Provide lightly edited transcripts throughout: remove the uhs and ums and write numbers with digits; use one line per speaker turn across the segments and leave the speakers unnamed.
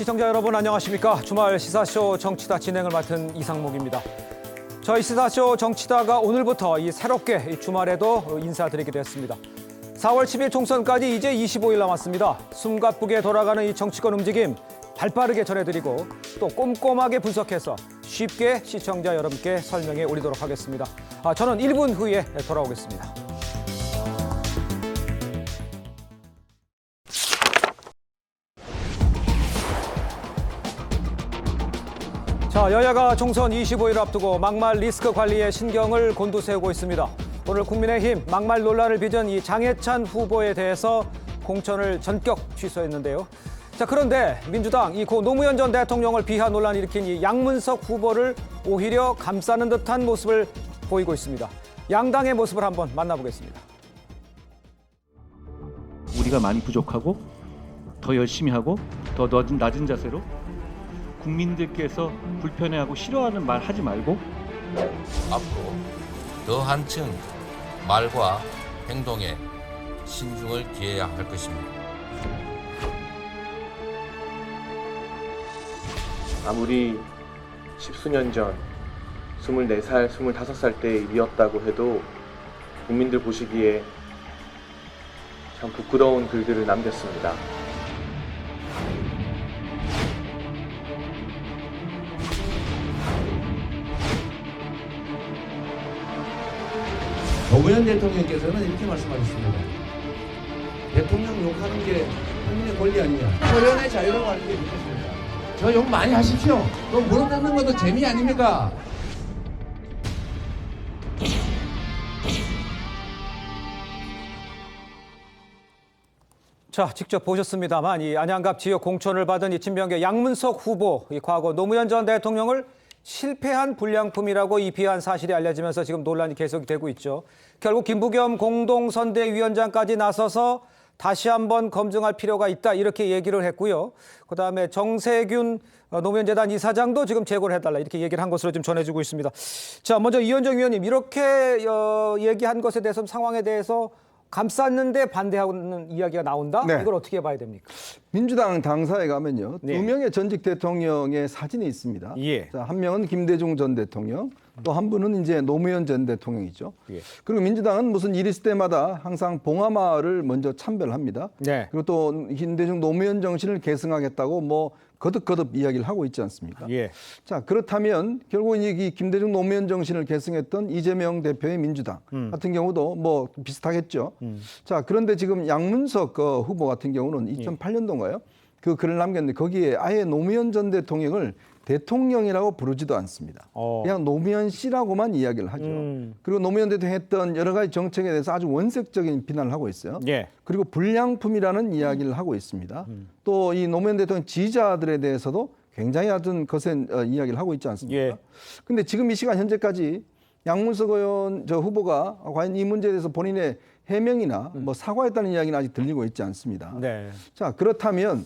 시청자 여러분 안녕하십니까. 주말 시사쇼 정치다 진행을 맡은 이상목입니다. 저희 시사쇼 정치다가 오늘부터 새롭게 이 주말에도 인사드리게 됐습니다. 4월 10일 총선까지 이제 25일 남았습니다. 숨가쁘게 돌아가는 이 정치권 움직임 발빠르게 전해드리고 또 꼼꼼하게 분석해서 쉽게 시청자 여러분께 설명해 드리도록 하겠습니다. 저는 1분 후에 돌아오겠습니다. 자, 여야가 총선 25일 앞두고 막말 리스크 관리에 신경을 곤두세우고 있습니다. 오늘 국민의힘 막말 논란을 빚은 이 장해찬 후보에 대해서 공천을 전격 취소했는데요. 자, 그런데 민주당 고 노무현 전 대통령을 비하 논란을 일으킨 이 양문석 후보를 오히려 감싸는 듯한 모습을 보이고 있습니다. 양당의 모습을 한번 만나보겠습니다.
우리가 많이 부족하고 더 열심히 하고 더 낮은 자세로 국민들께서 불편해하고 싫어하는 말 하지 말고
앞으로 더 한층 말과 행동에 신중을 기해야 할 것입니다.
아무리 십수년 전 24살, 25살 때 일이었다고 해도 국민들 보시기에 참 부끄러운 글들을 남겼습니다.
노무현 대통령께서는 이렇게 말씀하셨습니다. 대통령 욕하는 게 국민의 권리 아니냐. 표현의 자유라고 하는 게 무엇입니까? 저 욕 많이 하십시오. 그럼 무릎 꿇는 것도 재미 아닙니까?
자, 직접 보셨습니다만 이 안양갑 지역 공천을 받은 이 친명계 양문석 후보, 이 과거 노무현 전 대통령을 실패한 불량품이라고 이 비한 사실이 알려지면서 지금 논란이 계속되고 있죠. 결국 김부겸 공동선대위원장까지 나서서 다시 한번 검증할 필요가 있다 이렇게 얘기를 했고요. 그다음에 정세균 노무현재단 이사장도 지금 제고를 해달라 이렇게 얘기를 한 것으로 좀 전해지고 있습니다. 자, 먼저 이현정 위원님 이렇게 얘기한 것에 대해서 상황에 대해서 감쌌는데 반대하는 이야기가 나온다?
네.
이걸 어떻게 봐야 됩니까?
민주당 당사에 가면요.
네.
두 명의 전직 대통령의 사진이 있습니다.
예.
자, 한 명은 김대중 전 대통령, 또 한 분은 이제 노무현 전 대통령이죠.
예.
그리고 민주당은 무슨 일이 있을 때마다 항상 봉하마를 먼저 참배합니다.
네.
그리고 또 김대중 노무현 정신을 계승하겠다고 뭐 거듭거듭 이야기를 하고 있지 않습니까?
예.
자, 그렇다면 결국 이 김대중 노무현 정신을 계승했던 이재명 대표의 민주당 같은 경우도 뭐 비슷하겠죠. 자, 그런데 지금 양문석 후보 같은 경우는 2008년도인가요? 그 글을 남겼는데 거기에 아예 노무현 전 대통령을 대통령이라고 부르지도 않습니다. 그냥 노무현 씨라고만 이야기를 하죠. 그리고 노무현 대통령이 했던 여러 가지 정책에 대해서 아주 원색적인 비난을 하고 있어요.
예.
그리고 불량품이라는 이야기를 하고 있습니다. 또 이 노무현 대통령 지지자들에 대해서도 굉장히 아주 거센 이야기를 하고 있지 않습니까? 그런데 지금 이 시간 현재까지 양문석 의원 후보가 과연 이 문제에 대해서 본인의 해명이나 뭐 사과했다는 이야기는 아직 들리고 있지 않습니다.
네.
자, 그렇다면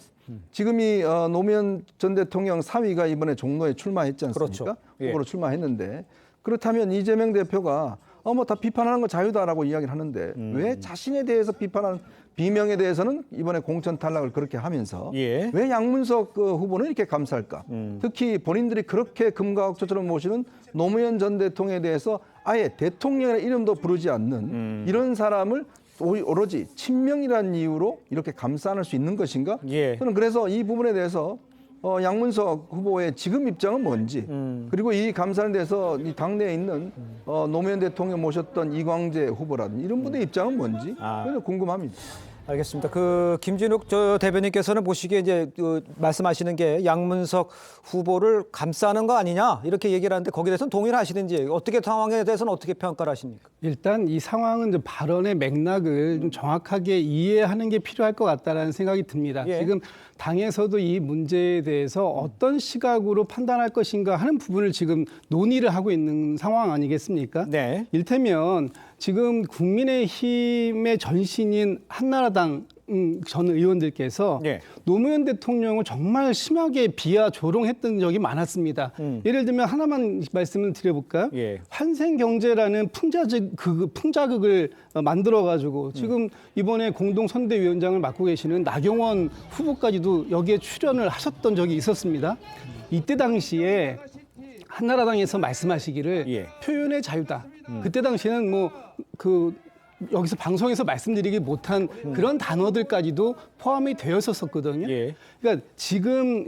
지금 이 노무현 전 대통령 사위가 이번에 종로에 출마했지 않습니까?
그렇죠. 예.
후보로 출마했는데 그렇다면 이재명 대표가 뭐 다 비판하는 건 자유다라고 이야기를 하는데 왜 자신에 대해서 비판하는 비명에 대해서는 이번에 공천 탈락을 그렇게 하면서
예.
왜 양문석 후보는 이렇게 감쌀까? 특히 본인들이 그렇게 금과 억초처럼 모시는 노무현 전 대통령에 대해서 아예 대통령의 이름도 부르지 않는 이런 사람을 오로지 친명이라는 이유로 이렇게 감싸 안을 수 있는 것인가?
예.
저는 그래서 이 부분에 대해서 양문석 후보의 지금 입장은 뭔지 그리고 이 감사에 대해서 이 당내에 있는 노무현 대통령 모셨던 이광재 후보라든지 이런 분의 입장은 뭔지 그래서 궁금합니다.
알겠습니다. 김진욱 대변인께서는 보시기에 이제 말씀하시는 게 양문석 후보를 감싸는 거 아니냐 이렇게 얘기를 하는데 거기에 대해서는 동의를 하시는지 어떻게 상황에 대해서는 어떻게 평가를 하십니까?
일단 이 상황은 좀 발언의 맥락을 좀 정확하게 이해하는 게 필요할 것 같다라는 생각이 듭니다.
예.
지금 당에서도 이 문제에 대해서 어떤 시각으로 판단할 것인가 하는 부분을 지금 논의를 하고 있는 상황 아니겠습니까?
네.
일테면 지금 국민의힘의 전신인 한나라당 전 의원들께서
예.
노무현 대통령을 정말 심하게 비하 조롱했던 적이 많았습니다. 예를 들면 하나만 말씀을 드려볼까요?
예.
환생경제라는 풍자극을 만들어가지고 지금 이번에 공동선대위원장을 맡고 계시는 나경원 후보까지도 여기에 출연을 하셨던 적이 있었습니다. 이때 당시에 한나라당에서 말씀하시기를
예.
표현의 자유다. 그때 당시에는 여기서 방송에서 말씀드리기 못한 그런 단어들까지도 포함이 되었었거든요.
예.
그러니까 지금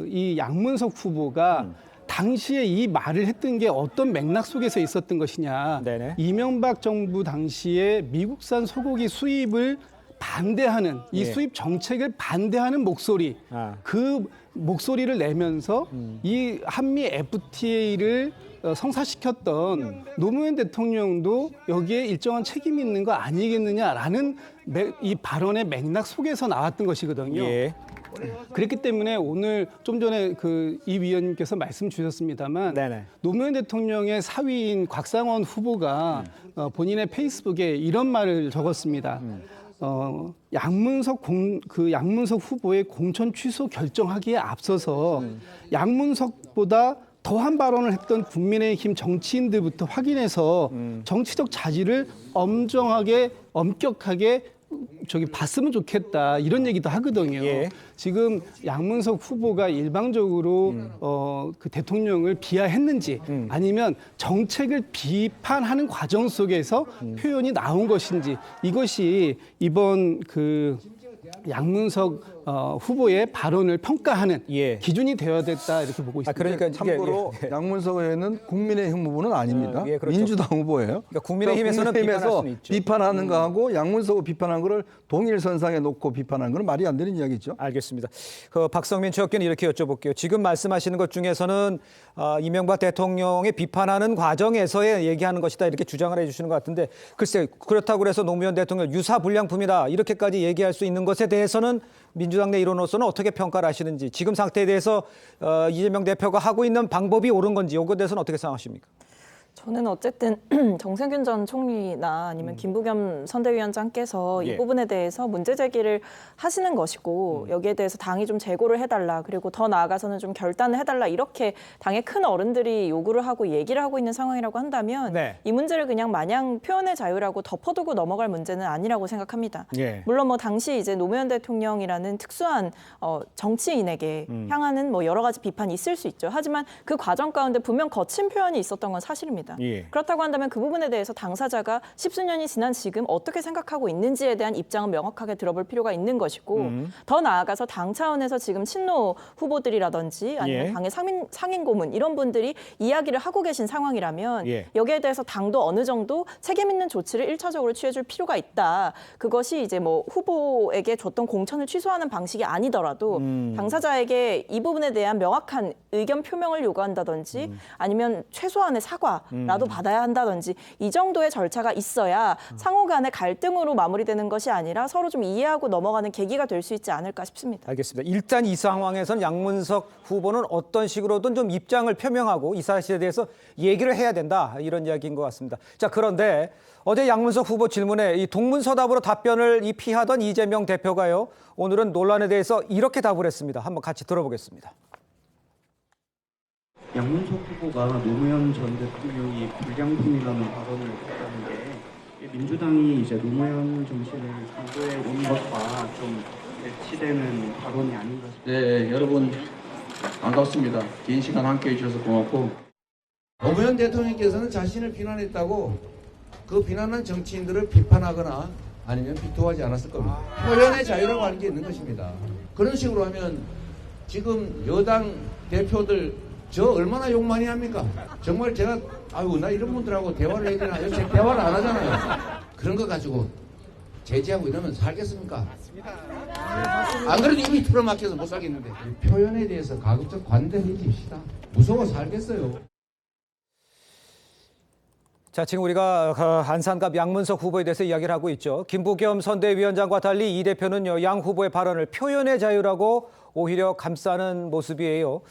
이 양문석 후보가 당시에 이 말을 했던 게 어떤 맥락 속에서 있었던 것이냐.
네네.
이명박 정부 당시에 미국산 소고기 수입을 반대하는 이
예.
수입 정책을 반대하는 목소리, 그 목소리를 내면서 이 한미 FTA를 성사시켰던 노무현 대통령도 여기에 일정한 책임이 있는 거 아니겠느냐라는 이 발언의 맥락 속에서 나왔던 것이거든요.
예.
그렇기 때문에 오늘 좀 전에 이 위원님께서 말씀 주셨습니다만
네네.
노무현 대통령의 사위인 곽상원 후보가 본인의 페이스북에 이런 말을 적었습니다. 양문석 후보의 공천 취소 결정하기에 앞서서 양문석보다 더한 발언을 했던 국민의힘 정치인들부터 확인해서 정치적 자질을 엄격하게 봤으면 좋겠다 이런 얘기도 하거든요.
예.
지금 양문석 후보가 일방적으로 그 대통령을 비하했는지 아니면 정책을 비판하는 과정 속에서 표현이 나온 것인지 이것이 이번 양문석 후보의 발언을 평가하는
예.
기준이 되어야 됐다 이렇게 보고 있습니다.
그러니까
참고로 양문석 의원은 국민의힘 후보는 아닙니다.
예, 그렇죠.
민주당 후보예요.
그러니까 국민의힘에서는 비판할 수는 있죠.
비판하는 거하고 양문석 비판한 거를 동일선상에 놓고 비판하는 건 말이 안 되는 이야기죠.
알겠습니다. 박성민 최혁기는 이렇게 여쭤볼게요. 지금 말씀하시는 것 중에서는 이명박 대통령의 비판하는 과정에서의 얘기하는 것이다 이렇게 주장을 해주시는 것 같은데 글쎄 그렇다고 해서 노무현 대통령 유사 불량품이다 이렇게까지 얘기할 수 있는 것에 대해서는 민주당 내 일원으로서는 어떻게 평가를 하시는지 지금 상태에 대해서 이재명 대표가 하고 있는 방법이 옳은 건지 이거에 대해서는 어떻게 생각하십니까?
저는 어쨌든 정세균 전 총리나 아니면 김부겸 선대위원장께서
예.
이 부분에 대해서 문제 제기를 하시는 것이고 여기에 대해서 당이 좀 재고를 해달라 그리고 더 나아가서는 좀 결단을 해달라 이렇게 당의 큰 어른들이 요구를 하고 얘기를 하고 있는 상황이라고 한다면
네.
이 문제를 그냥 마냥 표현의 자유라고 덮어두고 넘어갈 문제는 아니라고 생각합니다.
예.
물론 당시 이제 노무현 대통령이라는 특수한 정치인에게 향하는 여러 가지 비판이 있을 수 있죠. 하지만 그 과정 가운데 분명 거친 표현이 있었던 건 사실입니다.
예.
그렇다고 한다면 그 부분에 대해서 당사자가 십수년이 지난 지금 어떻게 생각하고 있는지에 대한 입장은 명확하게 들어볼 필요가 있는 것이고 더 나아가서 당 차원에서 지금 친노 후보들이라든지 아니면
예.
당의 상임 고문 이런 분들이 이야기를 하고 계신 상황이라면
예.
여기에 대해서 당도 어느 정도 책임 있는 조치를 1차적으로 취해줄 필요가 있다. 그것이 이제 후보에게 줬던 공천을 취소하는 방식이 아니더라도 당사자에게 이 부분에 대한 명확한 의견 표명을 요구한다든지 아니면 최소한의 사과라도 받아야 한다든지 이 정도의 절차가 있어야 상호 간의 갈등으로 마무리되는 것이 아니라 서로 좀 이해하고 넘어가는 계기가 될 수 있지 않을까 싶습니다.
알겠습니다. 일단 이 상황에서는 양문석 후보는 어떤 식으로든 좀 입장을 표명하고 이 사실에 대해서 얘기를 해야 된다 이런 이야기인 것 같습니다. 자 그런데 어제 양문석 후보 질문에 이 동문서답으로 답변을 피하던 이재명 대표가요. 오늘은 논란에 대해서 이렇게 답을 했습니다. 한번 같이 들어보겠습니다.
양문석 후보가 노무현 전 대통령이 불량품이라는 발언을 했다는 게 민주당이 이제 노무현 정신을 강조해 온 것과 좀 일치되는 발언이 아닌가 싶습니다.
네, 여러분 반갑습니다. 긴 시간 함께해 주셔서 고맙고
노무현 대통령께서는 자신을 비난했다고 그 비난한 정치인들을 비판하거나 아니면 비토하지 않았을 겁니다. 표현의 자유라고 하는 게 있는 것입니다. 그런 식으로 하면 지금 여당 대표들 저 얼마나 욕 많이 합니까? 정말 제가 나 이런 분들하고 대화를 해야 되나? 요새 대화를 안 하잖아요. 그런 거 가지고 제지하고 이러면 살겠습니까? 안 그래도 이미 틀어막혀서 못 살겠는데 표현에 대해서 가급적 관대해 줍시다. 무서워 살겠어요.
자, 지금 우리가 안산갑 양문석 후보에 대해서 이야기를 하고 있죠. 김부겸 선대위원장과 달리 이 대표는요, 양 후보의 발언을 표현의 자유라고 오히려 감싸는 모습이에요.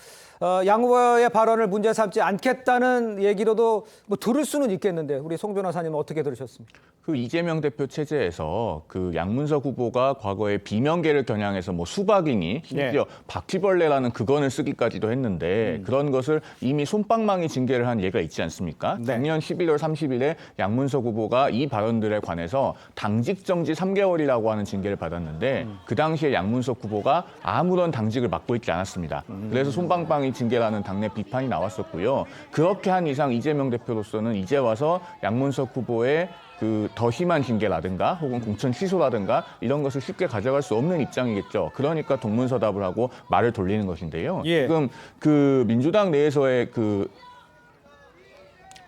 양 후보의 발언을 문제 삼지 않겠다는 얘기로도 뭐 들을 수는 있겠는데 우리 송 변호사님은 어떻게 들으셨습니까?
그 이재명 대표 체제에서 그 양문석 후보가 과거에 비명계를 겨냥해서 뭐 수박이니 심지어 바퀴벌레라는 극언을 쓰기까지도 했는데 그런 것을 이미 솜방망이 징계를 한 예가 있지 않습니까? 작년 11월 30일에 양문석 후보가 이 발언들에 관해서 당직 정지 3개월이라고 하는 징계를 받았는데 그 당시에 양문석 후보가 아무런 당직을 맡고 있지 않았습니다. 그래서 솜방망이 징계라는 당내 비판이 나왔었고요. 그렇게 한 이상 이재명 대표로서는 이제 와서 양문석 후보의 그 더 심한 징계라든가 혹은 공천 취소라든가 이런 것을 쉽게 가져갈 수 없는 입장이겠죠. 그러니까 동문서답을 하고 말을 돌리는 것인데요. 지금 그 민주당 내에서의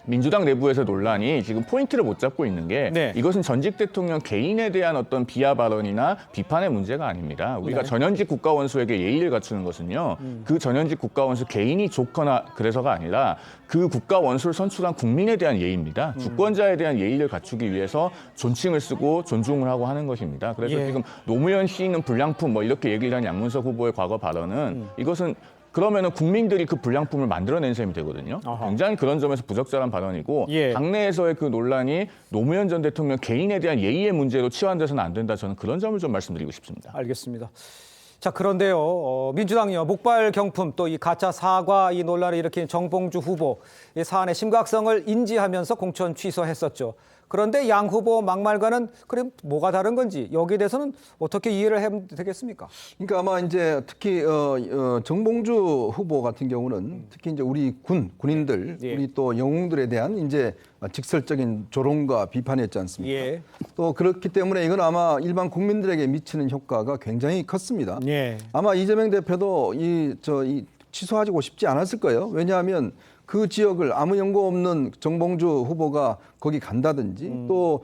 민주당 내부에서 논란이 지금 포인트를 못 잡고 있는 게 이것은 전직 대통령 개인에 대한 어떤 비하 발언이나 비판의 문제가 아닙니다. 우리가 전현직 국가원수에게 예의를 갖추는 것은요. 그 전현직 국가원수 개인이 좋거나 그래서가 아니라 그 국가원수를 선출한 국민에 대한 예의입니다. 주권자에 대한 예의를 갖추기 위해서 존칭을 쓰고 존중을 하고 하는 것입니다. 그래서 지금 노무현 시인은 불량품 뭐 이렇게 얘기를 한 양문석 후보의 과거 발언은 이것은 그러면은 국민들이 그 불량품을 만들어낸 셈이 되거든요. 굉장히 그런 점에서 부적절한 발언이고 당내에서의 그 논란이 노무현 전 대통령 개인에 대한 예의의 문제로 치환돼서는 안 된다. 저는 그런 점을 좀 말씀드리고 싶습니다.
알겠습니다. 자, 그런데요, 민주당이요, 목발 경품 또 이 가짜 사과 이 논란을 일으킨 정봉주 후보 이 사안의 심각성을 인지하면서 공천 취소했었죠. 그런데 양 후보 막말과는 그럼 뭐가 다른 건지 여기에 대해서는 어떻게 이해를 하면 되겠습니까?
그러니까 아마 이제 특히 정봉주 후보 같은 경우는 특히 이제 우리 군인들, 우리 또 영웅들에 대한 이제 직설적인 조롱과 비판이었지 않습니까? 또 그렇기 때문에 이건 아마 일반 국민들에게 미치는 효과가 굉장히 컸습니다. 아마 이재명 대표도 이 취소하고 싶지 않았을 거예요. 왜냐하면 그 지역을 아무 연고 없는 정봉주 후보가 거기 간다든지 또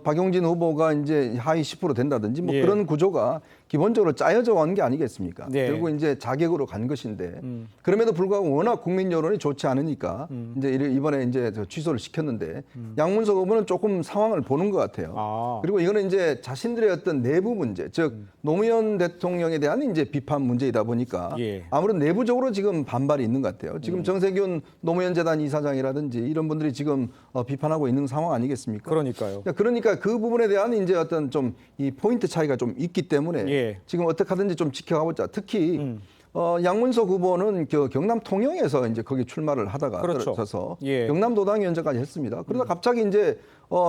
박용진 후보가 이제 하위 10% 된다든지 뭐 그런 구조가 기본적으로 짜여져 온 게 아니겠습니까? 결국 이제 자객으로 간 것인데 그럼에도 불구하고 워낙 국민 여론이 좋지 않으니까 이제 이번에 이제 취소를 시켰는데 양문석 후보는 조금 상황을 보는 것 같아요. 그리고 이거는 이제 자신들의 어떤 내부 문제, 즉 노무현 대통령에 대한 이제 비판 문제이다 보니까 아무래도 내부적으로 지금 반발이 있는 것 같아요. 지금 정세균 노무현 재단 이사장이라든지 이런 분들이 지금 비판하고 있는 상황 아니겠습니까?
그러니까요.
그러니까 그 부분에 대한 이제 어떤 좀 이 포인트 차이가 좀 있기 때문에 지금 어떻게 하든지 좀 지켜가보자. 특히 양문석 후보는 경남 통영에서 이제 거기 출마를 하다가 떨어져서 경남도당위원장까지 했습니다. 그러다 갑자기 이제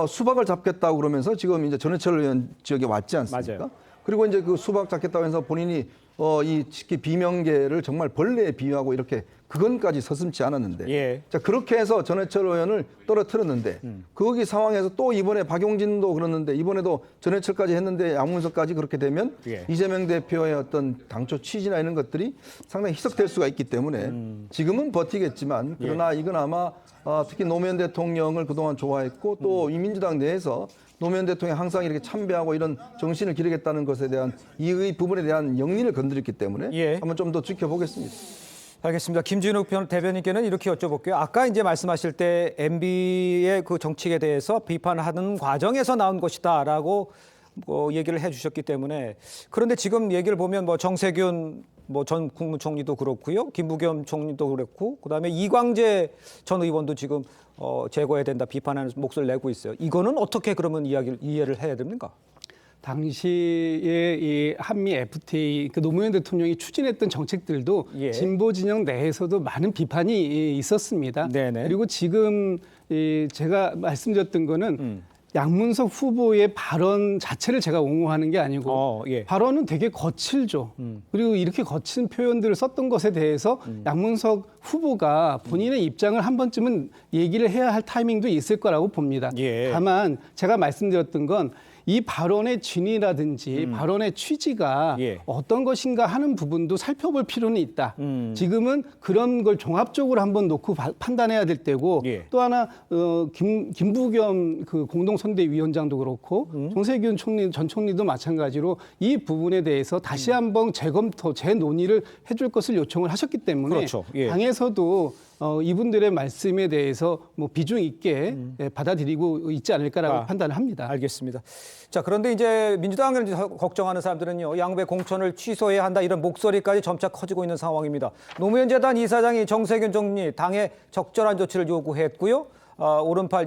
수박을 잡겠다고 그러면서 지금 이제 전해철 의원 지역에 왔지 않습니까? 그리고 이제 그 수박 잡겠다고 해서 본인이 이 특히 비명계를 정말 벌레에 비유하고 이렇게 그건까지 서슴지 않았는데 자 그렇게 해서 전해철 의원을 떨어뜨렸는데 거기 상황에서 또 이번에 박용진도 그랬는데 이번에도 전해철까지 했는데 양문석까지 그렇게 되면 이재명 대표의 어떤 당초 취지나 이런 것들이 상당히 희석될 수가 있기 때문에 지금은 버티겠지만 그러나 이건 아마 특히 노무현 대통령을 그동안 좋아했고 또 이 민주당 내에서 노무현 대통령이 항상 이렇게 참배하고 이런 정신을 기르겠다는 것에 대한 이 부분에 대한 영리를 건드렸기 때문에 한번 좀 더 지켜보겠습니다.
알겠습니다. 김진욱 대변인께는 이렇게 여쭤볼게요. 아까 이제 말씀하실 때 MB의 그 정책에 대해서 비판하는 과정에서 나온 것이다라고 얘기를 해주셨기 때문에 그런데 지금 얘기를 보면 뭐 정세균 전 국무총리도 그렇고요, 김부겸 총리도 그렇고 그다음에 이광재 전 의원도 지금 제거해야 된다 비판하는 목소리를 내고 있어요. 이거는 어떻게 그러면 이해를 해야 됩니까?
당시에 이 한미 FTA 그 노무현 대통령이 추진했던 정책들도 진보 진영 내에서도 많은 비판이 있었습니다. 그리고 지금 제가 말씀드렸던 거는 양문석 후보의 발언 자체를 제가 옹호하는 게 아니고 발언은 되게 거칠죠. 그리고 이렇게 거친 표현들을 썼던 것에 대해서 양문석 후보가 본인의 입장을 한 번쯤은 얘기를 해야 할 타이밍도 있을 거라고 봅니다. 다만 제가 말씀드렸던 건 이 발언의 진위라든지 발언의 취지가 어떤 것인가 하는 부분도 살펴볼 필요는 있다. 지금은 그런 걸 종합적으로 한번 놓고 판단해야 될 때고 또 하나 김부겸 그 공동선대위원장도 그렇고 정세균 전 총리도 마찬가지로 이 부분에 대해서 다시 한번 재검토, 재논의를 해줄 것을 요청을 하셨기 때문에 당에서도 이분들의 말씀에 대해서 뭐 비중 있게 받아들이고 있지 않을까라고 판단을 합니다.
알겠습니다. 자, 그런데 이제 민주당을 걱정하는 사람들은요, 양배 공천을 취소해야 한다 이런 목소리까지 점차 커지고 있는 상황입니다. 노무현 재단 이사장이 정세균 총리 당에 적절한 조치를 요구했고요. 오른팔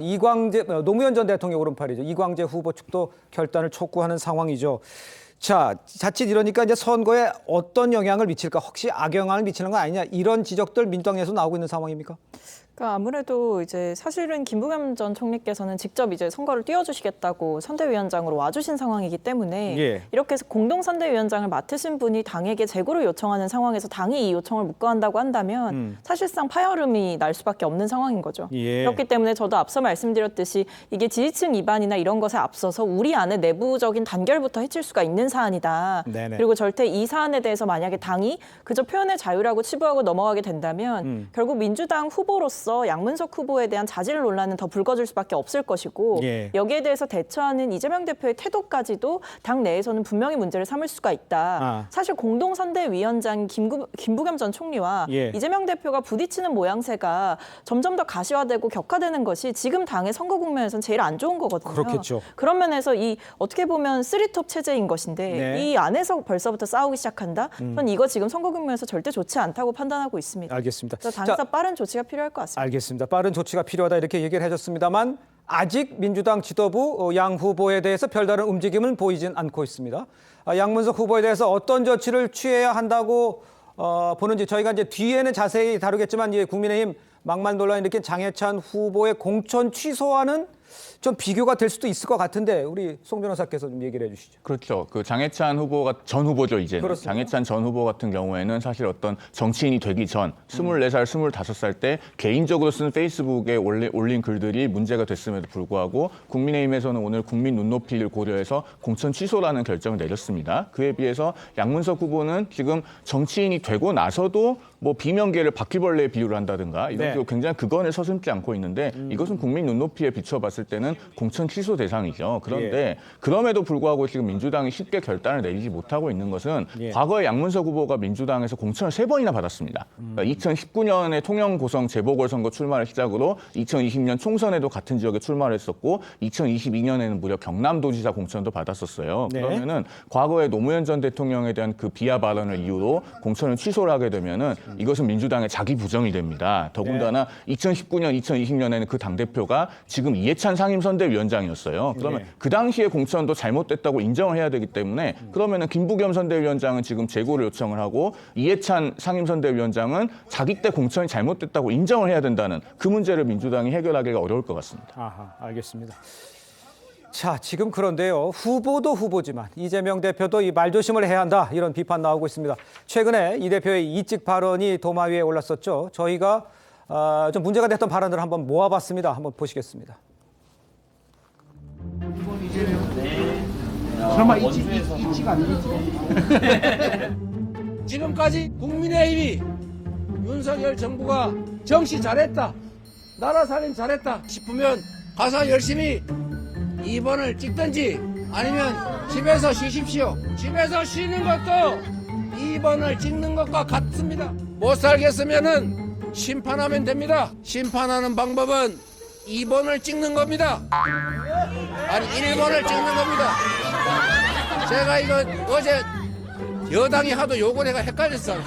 노무현 전 대통령 오른팔이죠. 이광재 후보 측도 결단을 촉구하는 상황이죠. 자, 자칫 이러니까 이제 선거에 어떤 영향을 미칠까, 혹시 악영향을 미치는 거 아니냐, 이런 지적들 민주당 내에서 나오고 있는 상황입니까?
그러니까 아무래도 이제 사실은 김부겸 전 총리께서는 직접 이제 선거를 뛰어주시겠다고 선대위원장으로 와주신 상황이기 때문에
예.
이렇게 해서 공동 선대위원장을 맡으신 분이 당에게 재고를 요청하는 상황에서 당이 이 요청을 묵과한다고 한다면 사실상 파열음이 날 수밖에 없는 상황인 거죠.
예.
그렇기 때문에 저도 앞서 말씀드렸듯이 이게 지지층 이반이나 이런 것에 앞서서 우리 안에 내부적인 단결부터 해칠 수가 있는 사안이다.
네네.
그리고 절대 이 사안에 대해서 만약에 당이 그저 표현의 자유라고 치부하고 넘어가게 된다면 결국 민주당 후보로서 양문석 후보에 대한 자질 논란은 더 불거질 수밖에 없을 것이고
예.
여기에 대해서 대처하는 이재명 대표의 태도까지도 당 내에서는 분명히 문제를 삼을 수가 있다. 사실 공동선대위원장 김부겸 전 총리와
예.
이재명 대표가 부딪히는 모양새가 점점 더 가시화되고 격화되는 것이 지금 당의 선거 국면에서는 제일 안 좋은 거거든요.
그렇겠죠.
그런 면에서 이 어떻게 보면 쓰리톱 체제인 것인데
네.
이 안에서 벌써부터 싸우기 시작한다? 전 이거 지금 선거 국면에서 절대 좋지 않다고 판단하고 있습니다.
알겠습니다.
그래서 당에서 빠른 조치가 필요할 것 같습니다.
알겠습니다. 빠른 조치가 필요하다 이렇게 얘기를 해줬습니다만 아직 민주당 지도부 양 후보에 대해서 별다른 움직임은 보이진 않고 있습니다. 양문석 후보에 대해서 어떤 조치를 취해야 한다고 보는지 저희가 이제 뒤에는 자세히 다루겠지만 국민의힘 막말 논란을 일으킨 장해찬 후보의 공천 취소와는 좀 비교가 될 수도 있을 것 같은데 우리 송 변호사께서 좀 얘기를 해주시죠.
그렇죠. 그 장해찬 후보가 전 후보죠, 이제.
그렇습니다.
장해찬 전 후보 같은 경우에는 사실 어떤 정치인이 되기 전 24살, 25살 때 개인적으로 쓴 페이스북에 올린 글들이 문제가 됐음에도 불구하고 국민의힘에서는 오늘 국민 눈높이를 고려해서 공천 취소라는 결정을 내렸습니다. 그에 비해서 양문석 후보는 지금 정치인이 되고 나서도 뭐 비명계를 바퀴벌레에 비유를 한다든가 이런
네.
굉장히 극언을 서슴지 않고 있는데 이것은 국민 눈높이에 비춰봤을 때는 공천 취소 대상이죠. 그런데 그럼에도 불구하고 지금 민주당이 쉽게 결단을 내리지 못하고 있는 것은 과거에 양문석 후보가 민주당에서 공천을 3번이나 받았습니다. 그러니까 2019년에 통영 고성 재보궐선거 출마를 시작으로 2020년 총선에도 같은 지역에 출마를 했었고 2022년에는 무려 경남도지사 공천도 받았었어요.
네.
그러면은 과거에 노무현 전 대통령에 대한 그 비하 발언을 이유로 공천을 취소를 하게 되면은 이것은 민주당의 자기 부정이 됩니다. 더군다나 2019년, 2020년에는 그 당대표가 지금 이해찬 상임선대위원장이었어요. 그러면 그 당시에 공천도 잘못됐다고 인정을 해야 되기 때문에 그러면은 김부겸 선대위원장은 지금 재고를 요청을 하고 이해찬 상임선대위원장은 자기 때 공천이 잘못됐다고 인정을 해야 된다는 그 문제를 민주당이 해결하기가 어려울 것 같습니다.
아하, 알겠습니다. 자, 지금 그런데요. 후보도 후보지만 이재명 대표도 이 말조심을 해야 한다. 이런 비판 나오고 있습니다. 최근에 이 대표의 이직 발언이 도마 위에 올랐었죠. 저희가 좀 문제가 됐던 발언들을 한번 모아봤습니다. 한번 보시겠습니다.
설마 이직 아니겠지? 지금까지 국민의힘이 윤석열 정부가 정치 잘했다, 나라 살림 잘했다 싶으면 가서 열심히 2번을 찍든지 아니면 집에서 쉬십시오. 집에서 쉬는 것도 2번을 찍는 것과 같습니다. 못 살겠으면은 심판하면 됩니다. 심판하는 방법은 2번을 찍는 겁니다. 아니 1번을 찍는 겁니다. 제가 이거 어제 여당이 하도 욕을 해가 헷갈렸어요.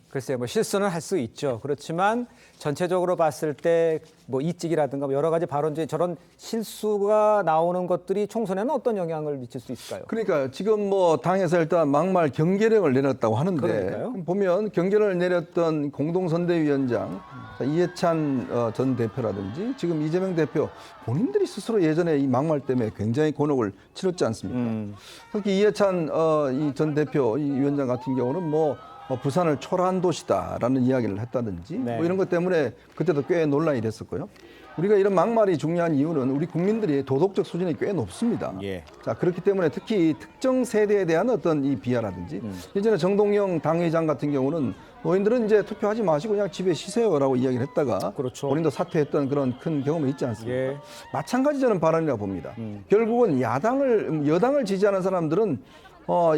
글쎄요, 뭐 실수는 할 수 있죠. 그렇지만 전체적으로 봤을 때 뭐 이직이라든가 여러 가지 발언 중에 저런 실수가 나오는 것들이 총선에는 어떤 영향을 미칠 수 있을까요?
그러니까 지금 뭐 당에서 일단 막말 경계령을 내렸다고 하는데
그러니까요.
보면 경계령을 내렸던 공동선대위원장 이해찬 전 대표라든지 지금 이재명 대표 본인들이 스스로 예전에 이 막말 때문에 굉장히 곤혹을 치렀지 않습니까? 특히 이해찬 이 전 대표 이 위원장 같은 경우는 뭐 부산을 초라한 도시다라는 이야기를 했다든지 뭐 이런 것 때문에 그때도 꽤 논란이 됐었고요. 우리가 이런 막말이 중요한 이유는 우리 국민들이 도덕적 수준이 꽤 높습니다. 자, 그렇기 때문에 특히 특정 세대에 대한 어떤 이 비하라든지 예전에 정동영 당회장 같은 경우는 노인들은 이제 투표하지 마시고 그냥 집에 쉬세요라고 이야기를 했다가
그렇죠.
본인도 사퇴했던 그런 큰 경험이 있지 않습니까? 마찬가지 저는 발언이라고 봅니다. 결국은 여당을 지지하는 사람들은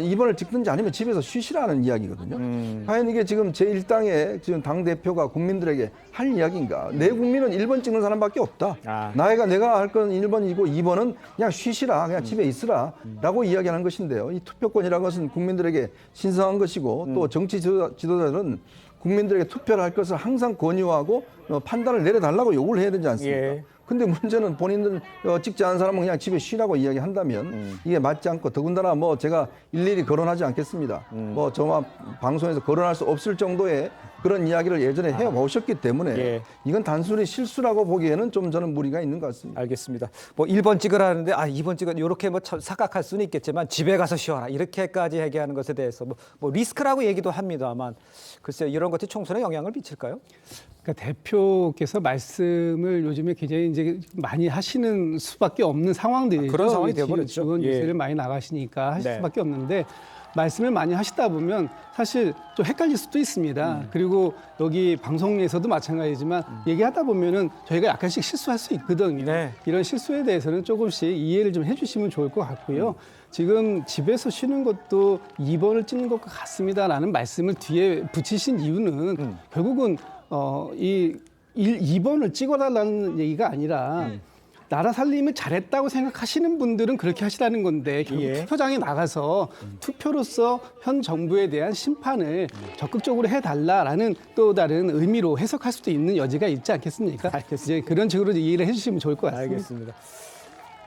이번을 찍든지 아니면 집에서 쉬시라는 이야기거든요. 과연 이게 지금 제1당의 지금 당대표가 국민들에게 할 이야기인가? 내 국민은 1번 찍는 사람밖에 없다. 내가 할 건 1번이고 2번은 그냥 쉬시라, 그냥 집에 있으라 라고 이야기하는 것인데요. 이 투표권이라는 것은 국민들에게 신성한 것이고 또 정치 지도자들은 국민들에게 투표를 할 것을 항상 권유하고 판단을 내려달라고 요구를 해야 되지 않습니까?
예.
근데 문제는 본인들 찍지 않은 사람은 그냥 집에 쉬라고 이야기한다면 이게 맞지 않고, 더군다나 뭐 제가 일일이 거론하지 않겠습니다. 뭐 저와 방송에서 거론할 수 없을 정도의 그런 이야기를 예전에 해오셨기 때문에
예.
이건 단순히 실수라고 보기에는 좀 저는 무리가 있는 것 같습니다.
알겠습니다. 뭐 1번 찍으라는데 2번 찍어 이렇게 뭐 착각할 수는 있겠지만 집에 가서 쉬어라 이렇게까지 얘기하는 것에 대해서 뭐 리스크라고 얘기도 합니다만 글쎄요, 이런 것이 총선에 영향을 미칠까요?
그러니까 대표께서 말씀을 요즘에 굉장히 이제 많이 하시는 수밖에 없는 상황들이죠.
그런 상황이 되어버렸죠.
지원
예.
유세를 많이 나가시니까 하실
네.
수밖에 없는데 말씀을 많이 하시다 보면 사실 좀 헷갈릴 수도 있습니다. 그리고 여기 방송에서도 마찬가지지만 얘기하다 보면은 저희가 약간씩 실수할 수 있거든요.
네.
이런 실수에 대해서는 조금씩 이해를 좀 해주시면 좋을 것 같고요. 지금 집에서 쉬는 것도 2번을 찍는 것과 같습니다라는 말씀을 뒤에 붙이신 이유는 결국은 이 2번을 찍어달라는 얘기가 아니라 나라 살림을 잘했다고 생각하시는 분들은 그렇게 하시라는 건데 결국
예.
투표장에 나가서 투표로서 현 정부에 대한 심판을 적극적으로 해달라라는 또 다른 의미로 해석할 수도 있는 여지가 있지 않겠습니까? 이제 그런 식으로 이해를 해주시면 좋을 것 같습니다.
알겠습니다.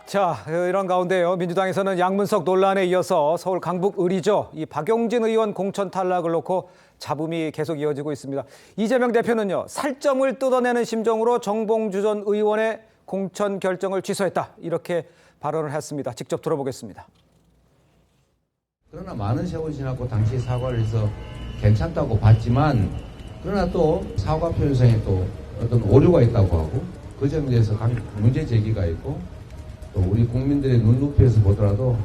자, 이런 가운데요. 민주당에서는 양문석 논란에 이어서 서울 강북 의리죠. 이 박용진 의원 공천 탈락을 놓고 잡음이 계속 이어지고 있습니다. 이재명 대표는요, 살점을 뜯어내는 심정으로 정봉주 전 의원의 공천 결정을 취소했다. 이렇게 발언을 했습니다. 직접 들어보겠습니다.
그러나 많은 세월이 지났고 당시에 사과를 해서 괜찮다고 봤지만, 그러나 또 사과 표현상에 또 어떤 오류가 있다고 하고 그 점에 대해서 문제 제기가 있고 또 우리 국민들의 눈높이에서 보더라도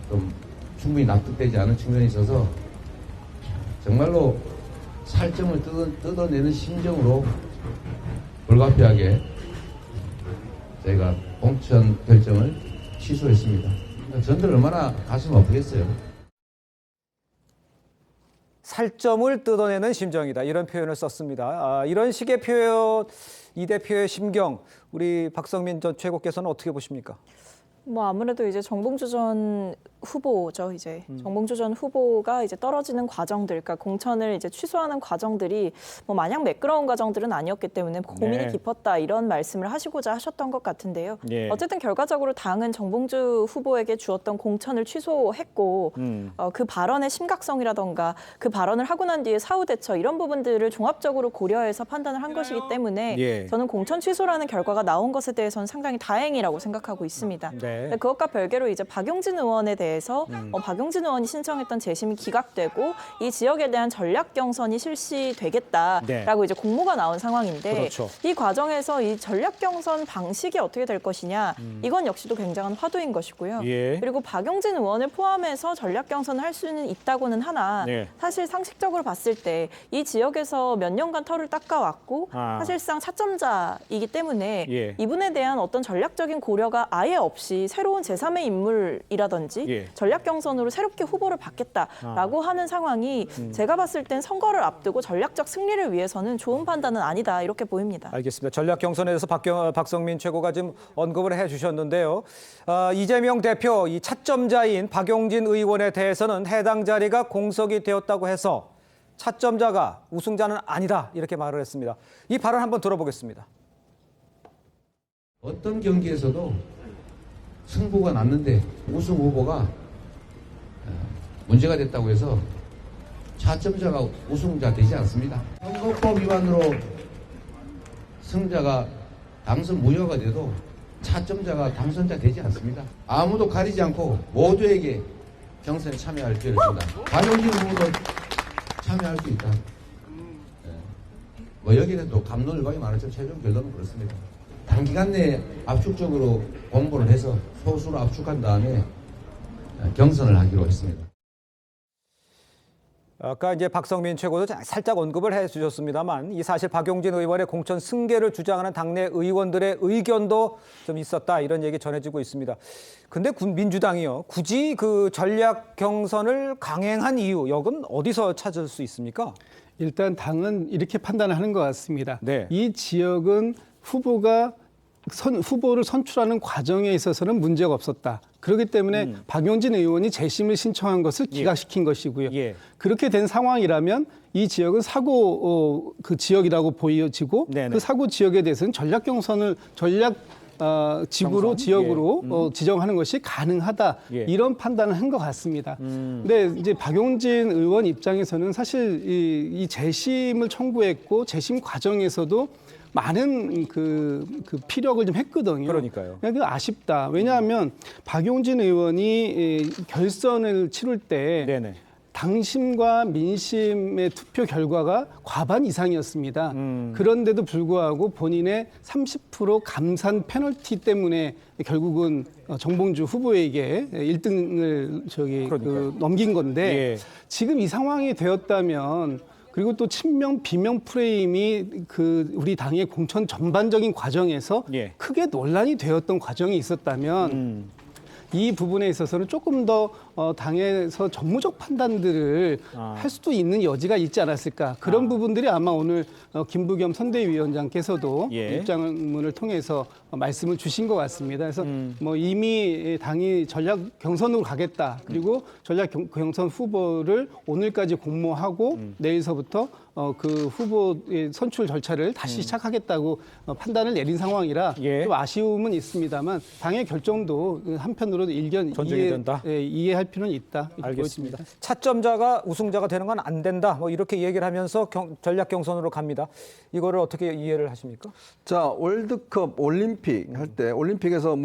좀 충분히 납득되지 않은 측면이 있어서 정말로 살점을 뜯어내는 심정으로 불가피하게 저희가 공천 결정을 취소했습니다. 저들 얼마나 가슴 아프겠어요.
살점을 뜯어내는 심정이다. 이런 표현을 썼습니다. 이런 식의 표현, 이 대표의 심경, 우리 박성민 전 최고께서는 어떻게 보십니까?
뭐 아무래도 이제 정봉주 전 후보죠. 이제 정봉주 전 후보가 이제 떨어지는 과정들, 그러니까 공천을 이제 취소하는 과정들이 뭐 마냥 매끄러운 과정들은 아니었기 때문에 고민이
네.
깊었다 이런 말씀을 하시고자 하셨던 것 같은데요.
예.
어쨌든 결과적으로 당은 정봉주 후보에게 주었던 공천을 취소했고 그 발언의 심각성이라던가 그 발언을 하고 난 뒤에 사후 대처 이런 부분들을 종합적으로 고려해서 판단을 한 것이기 때문에
예.
저는 공천 취소라는 결과가 나온 것에 대해서는 상당히 다행이라고 생각하고 있습니다.
네.
그것과 별개로 이제 박용진 의원에 대해서 박용진 의원이 신청했던 재심이 기각되고 이 지역에 대한 전략 경선이 실시되겠다라고
네.
이제 공모가 나온 상황인데
그렇죠.
이 과정에서 이 전략 경선 방식이 어떻게 될 것이냐 이건 역시도 굉장한 화두인 것이고요.
예.
그리고 박용진 의원을 포함해서 전략 경선을 할 수는 있다고는 하나
네.
사실 상식적으로 봤을 때 이 지역에서 몇 년간 털을 닦아왔고 사실상 차점자이기 때문에
예.
이분에 대한 어떤 전략적인 고려가 아예 없이 새로운 제3의 인물이라든지
예.
전략 경선으로 새롭게 후보를 받겠다라고 하는 상황이 제가 봤을 땐 선거를 앞두고 전략적 승리를 위해서는 좋은 판단은 아니다 이렇게 보입니다.
알겠습니다. 전략 경선에 대해서 박성민 최고가 지금 언급을 해주셨는데요. 이재명 대표 이 차점자인 박용진 의원에 대해서는 해당 자리가 공석이 되었다고 해서 차점자가 우승자는 아니다 이렇게 말을 했습니다. 이 발언 한번 들어보겠습니다.
어떤 경기에서도 승부가 났는데 우승 후보가 문제가 됐다고 해서 차점자가 우승자 되지 않습니다. 선거법 위반으로 승자가 당선 무효가 돼도 차점자가 당선자 되지 않습니다. 아무도 가리지 않고 모두에게 경선에 참여할 기회를 준다. 박용진 후보도 참여할 수 있다. 뭐 여기에 또 감론을박이 많았죠. 최종 결론은 그렇습니다. 단기간 내에 압축적으로 공부를 해서 소수로 압축한 다음에 경선을 하기로 했습니다.
아까 이제 박성민 최고도 살짝 언급을 해 주셨습니다만 이 사실 박용진 의원의 공천 승계를 주장하는 당내 의원들의 의견도 좀 있었다 이런 얘기 전해지고 있습니다. 근데 민주당이요 굳이 그 전략 경선을 강행한 이유 여건 어디서 찾을 수 있습니까?
일단 당은 이렇게 판단을 하는 것 같습니다.
네.
이 지역은 후보를 선출하는 과정에 있어서는 문제가 없었다. 그렇기 때문에 박용진 의원이 재심을 신청한 것을 기각시킨 것이고요.
예.
그렇게 된 상황이라면 이 지역은 사고 그 지역이라고 보여지고
네네.
그 사고 지역에 대해서는 전략 지구로 지역으로 지정하는 것이 가능하다.
예.
이런 판단을 한 것 같습니다. 근데 이제 박용진 의원 입장에서는 사실 이 재심을 청구했고 재심 과정에서도 많은 그 피력을 좀 했거든요.
그러니까요.
그 아쉽다. 왜냐하면 박용진 의원이 결선을 치를 때
네네.
당심과 민심의 투표 결과가 과반 이상이었습니다. 그런데도 불구하고 본인의 30% 감산 페널티 때문에 결국은 정봉주 후보에게 1등을 넘긴 건데
예.
지금 이 상황이 되었다면 그리고 또 친명 비명 프레임이 우리 당의 공천 전반적인 과정에서
예.
크게 논란이 되었던 과정이 있었다면 이 부분에 있어서는 조금 더 당에서 정무적 판단들을 할 수도 있는 여지가 있지 않았을까. 그런 부분들이 아마 오늘 김부겸 선대위원장께서도
예.
입장문을 통해서 말씀을 주신 것 같습니다. 그래서 뭐 이미 당이 전략 경선으로 가겠다. 그리고 전략 경선 후보를 오늘까지 공모하고 내일서부터 그 후보의 선출 절차를 다시 시작하겠다고 판단을 내린 상황이라
예.
좀 아쉬움은 있습니다만 당의 결정도 한편으로
존중이 된다.
이해할 필요는 있다. 이렇게
알겠습니다.
보여집니다.
차점자가 우승자가 되는 건 안 된다. 뭐 이렇게 얘기를 하면서 전략 경선으로 갑니다. 이거를 어떻게 이해를 하십니까?
자, 월드컵 올림픽 할 때 올림픽에서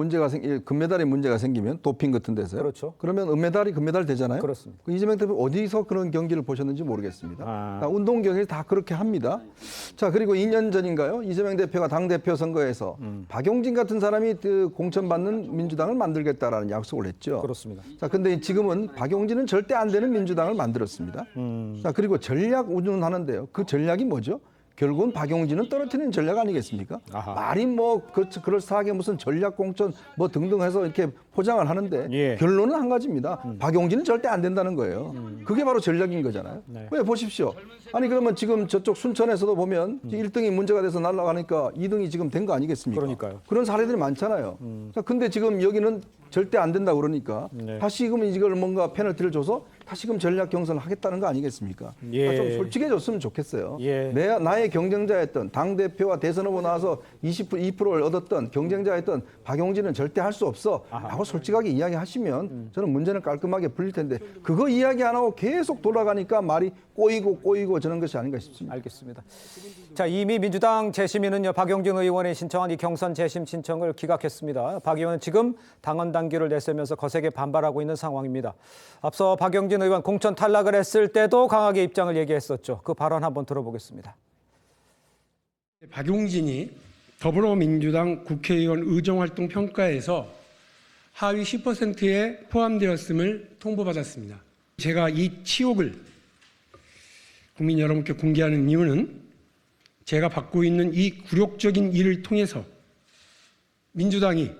금메달에 문제가 생기면 도핑 같은 데서요.
그렇죠.
그러면 은메달이 금메달 되잖아요.
그렇습니다.
이재명 대표 어디서 그런 경기를 보셨는지 모르겠습니다.
아.
운동 경기를 다 그렇게 합니다. 자, 그리고 2년 전인가요? 이재명 대표가 당대표 선거에서 박용진 같은 사람이 공천받는 민주당을 만들겠다라는 약속을 했죠.
그렇습니다.
자, 근데 지금은 박용진은 절대 안 되는 민주당을 만들었습니다. 자, 그리고 전략 운운하는데요. 그 전략이 뭐죠? 결국은 박용진은 떨어뜨리는 전략 아니겠습니까?
아하.
말이 뭐 그럴싸하게 무슨 전략 공천 뭐 등등 해서 이렇게 포장을 하는데
예.
결론은 한 가지입니다. 박용진은 절대 안 된다는 거예요. 그게 바로 전략인 거잖아요.
네.
왜 보십시오. 아니 그러면 지금 저쪽 순천에서도 보면 1등이 문제가 돼서 날아가니까 2등이 지금 된 거 아니겠습니까?
그러니까요.
그런 사례들이 많잖아요. 자, 근데 지금 여기는 절대 안 된다 그러니까
네.
다시금 이걸 뭔가 페널티를 줘서 다시금 전략 경선을 하겠다는 거 아니겠습니까?
예.
좀 솔직해졌으면 좋겠어요.
예.
나의 경쟁자였던 당대표와 대선 후보 나와서 2%를 얻었던 경쟁자였던 박용진은 절대 할 수 없어 라고 솔직하게 이야기하시면 저는 문제는 깔끔하게 풀릴 텐데 그거 이야기 안 하고 계속 돌아가니까 말이 꼬이고 저런 것이 아닌가 싶습니다.
알겠습니다. 자, 이미 민주당 재심위는요, 박용진 의원이 신청한 이 경선 재심 신청을 기각했습니다. 박 의원은 지금 당헌 당규를 내세우면서 거세게 반발하고 있는 상황입니다. 앞서 박용진 의원 공천 탈락을 했을 때도 강하게 입장을 얘기했었죠. 그 발언 한번 들어보겠습니다.
박용진이 더불어민주당 국회의원 의정활동 평가에서 하위 10%에 포함되었음을 통보받았습니다. 제가 이 치욕을 국민 여러분께 공개하는 이유는 제가 받고 있는 이 굴욕적인 일을 통해서 민주당이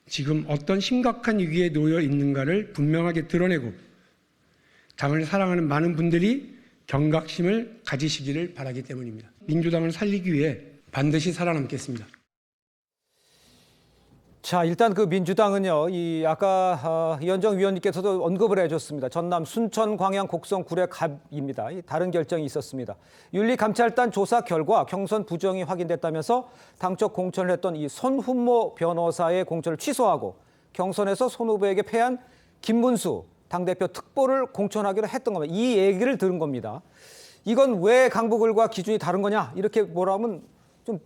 지금 어떤 심각한 위기에 놓여 있는가를 분명하게 드러내고 당을 사랑하는 많은 분들이 경각심을 가지시기를 바라기 때문입니다. 민주당을 살리기 위해 반드시 살아남겠습니다.
자, 일단 그 민주당은요, 아까 이현정 위원님께서도 언급을 해줬습니다. 전남 순천 광양 곡성 구례 갑입니다. 다른 결정이 있었습니다. 윤리감찰단 조사 결과 경선 부정이 확인됐다면서 당적 공천을 했던 이 손훈모 변호사의 공천을 취소하고 경선에서 손 후보에게 패한 김문수 당대표 특보를 공천하기로 했던 겁니다. 이 얘기를 들은 겁니다. 이건 왜 강북을과 기준이 다른 거냐? 이렇게 뭐라 하면 좀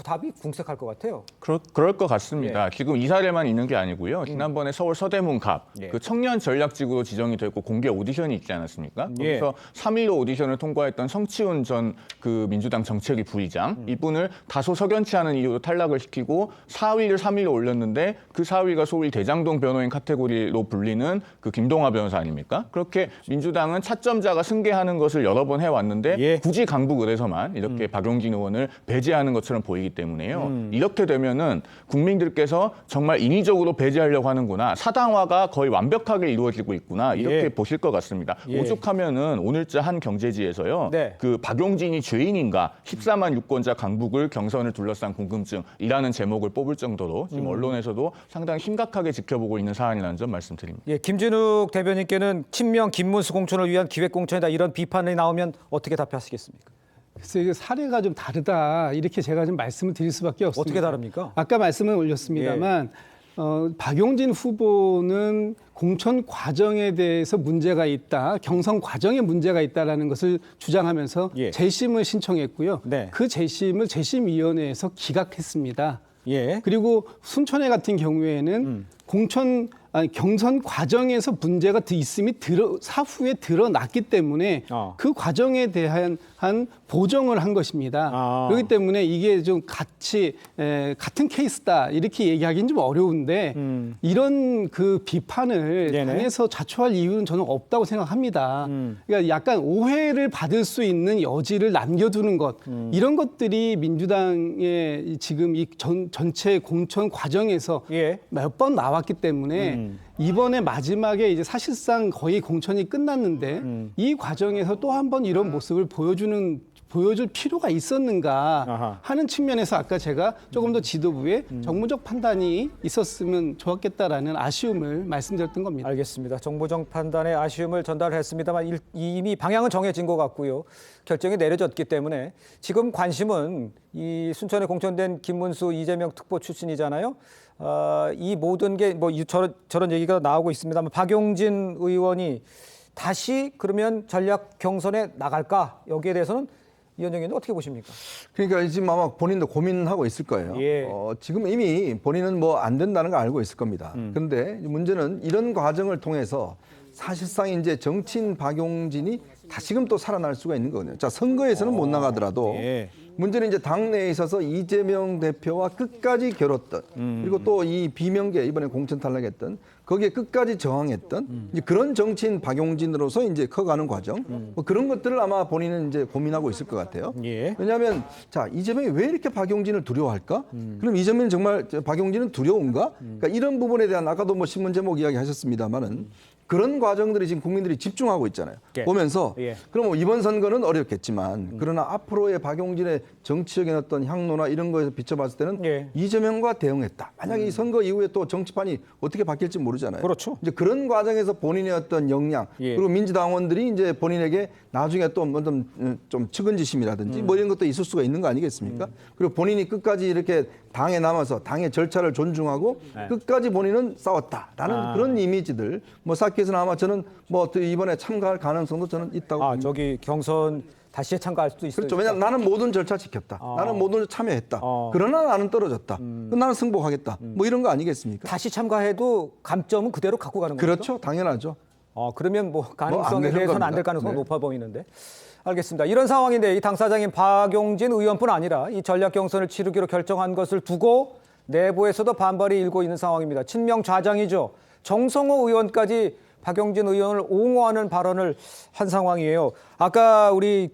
답이 궁색할 것 같아요.
그럴 것 같습니다. 지금 이 사례만 있는 게 아니고요. 지난번에 서울 서대문갑
예.
그 청년 전략지구로 지정이 됐고 공개 오디션이 있지 않았습니까?
예.
거기서 3.15 오디션을 통과했던 성치훈 전 그 민주당 정책위 부의장 이분을 다소 석연치 않은 이유로 탈락을 시키고 4위를 3위로 올렸는데 그 4위가 소위 대장동 변호인 카테고리로 불리는 그 김동화 변호사 아닙니까? 그렇게 민주당은 차점자가 승계하는 것을 여러 번 해왔는데
예.
굳이 강북을에서만 이렇게 박용진 의원을 배제하는 것처럼 보이기 때문에요. 이렇게 되면은 국민들께서 정말 인위적으로 배제하려고 하는구나. 사당화가 거의 완벽하게 이루어지고 있구나. 이렇게
예.
보실 것 같습니다.
예.
오죽하면은 오늘자 한 경제지에서요.
네.
그 박용진이 죄인인가 14만 유권자 강북을 경선을 둘러싼 궁금증이라는 제목을 뽑을 정도로 지금 언론에서도 상당히 심각하게 지켜보고 있는 사안이라는 점 말씀드립니다.
예, 김진욱 대변인께는 친명 김문수 공천을 위한 기획공천이다 이런 비판이 나오면 어떻게 답하시겠습니까?
그래서 이게 사례가 좀 다르다 이렇게 제가 좀 말씀을 드릴 수밖에 없습니다.
어떻게 다릅니까?
아까 말씀을 올렸습니다만 박용진 후보는 공천 과정에 대해서 문제가 있다, 경선 과정에 문제가 있다라는 것을 주장하면서
예.
재심을 신청했고요.
네.
그 재심을 재심위원회에서 기각했습니다.
예.
그리고 순천회 같은 경우에는 경선 과정에서 문제가 있음이 사후에 드러났기 때문에 그 과정에 대한 보정을 한 것입니다. 그렇기 때문에 이게 좀 같은 케이스다 이렇게 얘기하기는 좀 어려운데 이런 그 비판을
네네.
당에서 자초할 이유는 저는 없다고 생각합니다. 그러니까 약간 오해를 받을 수 있는 여지를 남겨두는 것 이런 것들이 민주당의 지금 이 전체 공천 과정에서
예.
몇 번 나왔기 때문에 이번에 마지막에 이제 사실상 거의 공천이 끝났는데 이 과정에서 또 한 번 이런 모습을 보여줄 필요가 있었는가 하는 측면에서 아까 제가 조금 더 지도부에 정무적 판단이 있었으면 좋았겠다라는 아쉬움을 말씀드렸던 겁니다.
알겠습니다. 정보적 판단의 아쉬움을 전달했습니다만 이미 방향은 정해진 것 같고요. 결정이 내려졌기 때문에 지금 관심은 이 순천에 공천된 김문수 이재명 특보 출신이잖아요. 이 모든 게 뭐 저런 얘기가 나오고 있습니다만 박용진 의원이 다시 그러면 전략 경선에 나갈까? 여기에 대해서는 이현정 의원님 어떻게 보십니까?
그러니까 지금 아마 본인도 고민하고 있을 거예요.
예.
지금 이미 본인은 뭐 안 된다는 걸 알고 있을 겁니다. 그런데 문제는 이런 과정을 통해서 사실상 이제 정치인 박용진이 다시금 또 살아날 수가 있는 거거든요. 자, 선거에서는 못 나가더라도
예.
문제는 이제 당내에 있어서 이재명 대표와 끝까지 겨뤘던 그리고 또 이 비명계 이번에 공천 탈락했던 거기에 끝까지 저항했던 이제 그런 정치인 박용진으로서 이제 커가는 과정 뭐 그런 것들을 아마 본인은 이제 고민하고 있을 것 같아요.
예.
왜냐하면 자 이재명이 왜 이렇게 박용진을 두려워할까? 그럼 이재명이 정말 박용진은 두려운가? 그러니까 이런 부분에 대한 아까도 뭐 신문 제목 이야기하셨습니다만은 그런 과정들이 지금 국민들이 집중하고 있잖아요.
예.
보면서
예.
그럼 뭐 이번 선거는 어렵겠지만 그러나 앞으로의 박용진의 정치적인 어떤 향로나 이런 거에서 비춰봤을 때는
예.
이재명과 대응했다. 만약에 이 선거 이후에 또 정치판이 어떻게 바뀔지 모르잖아요.
그렇죠.
이제 그런 과정에서 본인의 어떤 역량
예.
그리고 민주당원들이 이제 본인에게 나중에 또 좀 측은지심이라든지 뭐 이런 것도 있을 수가 있는 거 아니겠습니까? 그리고 본인이 끝까지 이렇게 당에 남아서 당의 절차를 존중하고 끝까지 본인은 싸웠다라는 그런 이미지들 뭐 쌓기에서는 아마 저는 뭐 이번에 참가할 가능성도 저는 있다고 봅니다.
저기 경선 다시 참가할 수도 있어요.
그렇죠. 왜냐하면 나는 모든 절차 지켰다. 나는 모든 참여했다. 그러나 나는 떨어졌다. 나는 승복하겠다. 뭐 이런 거 아니겠습니까?
다시 참가해도 감점은 그대로 갖고 가는 거죠.
그렇죠. 당연하죠.
그러면 뭐
안
가능성에
되는
대해서는
겁니다.
안 될 가능성은
네.
높아 보이는데. 알겠습니다. 이런 상황인데 이 당사장인 박용진 의원뿐 아니라 이 전략 경선을 치르기로 결정한 것을 두고 내부에서도 반발이 일고 있는 상황입니다. 친명 좌장이죠. 정성호 의원까지 박용진 의원을 옹호하는 발언을 한 상황이에요. 아까 우리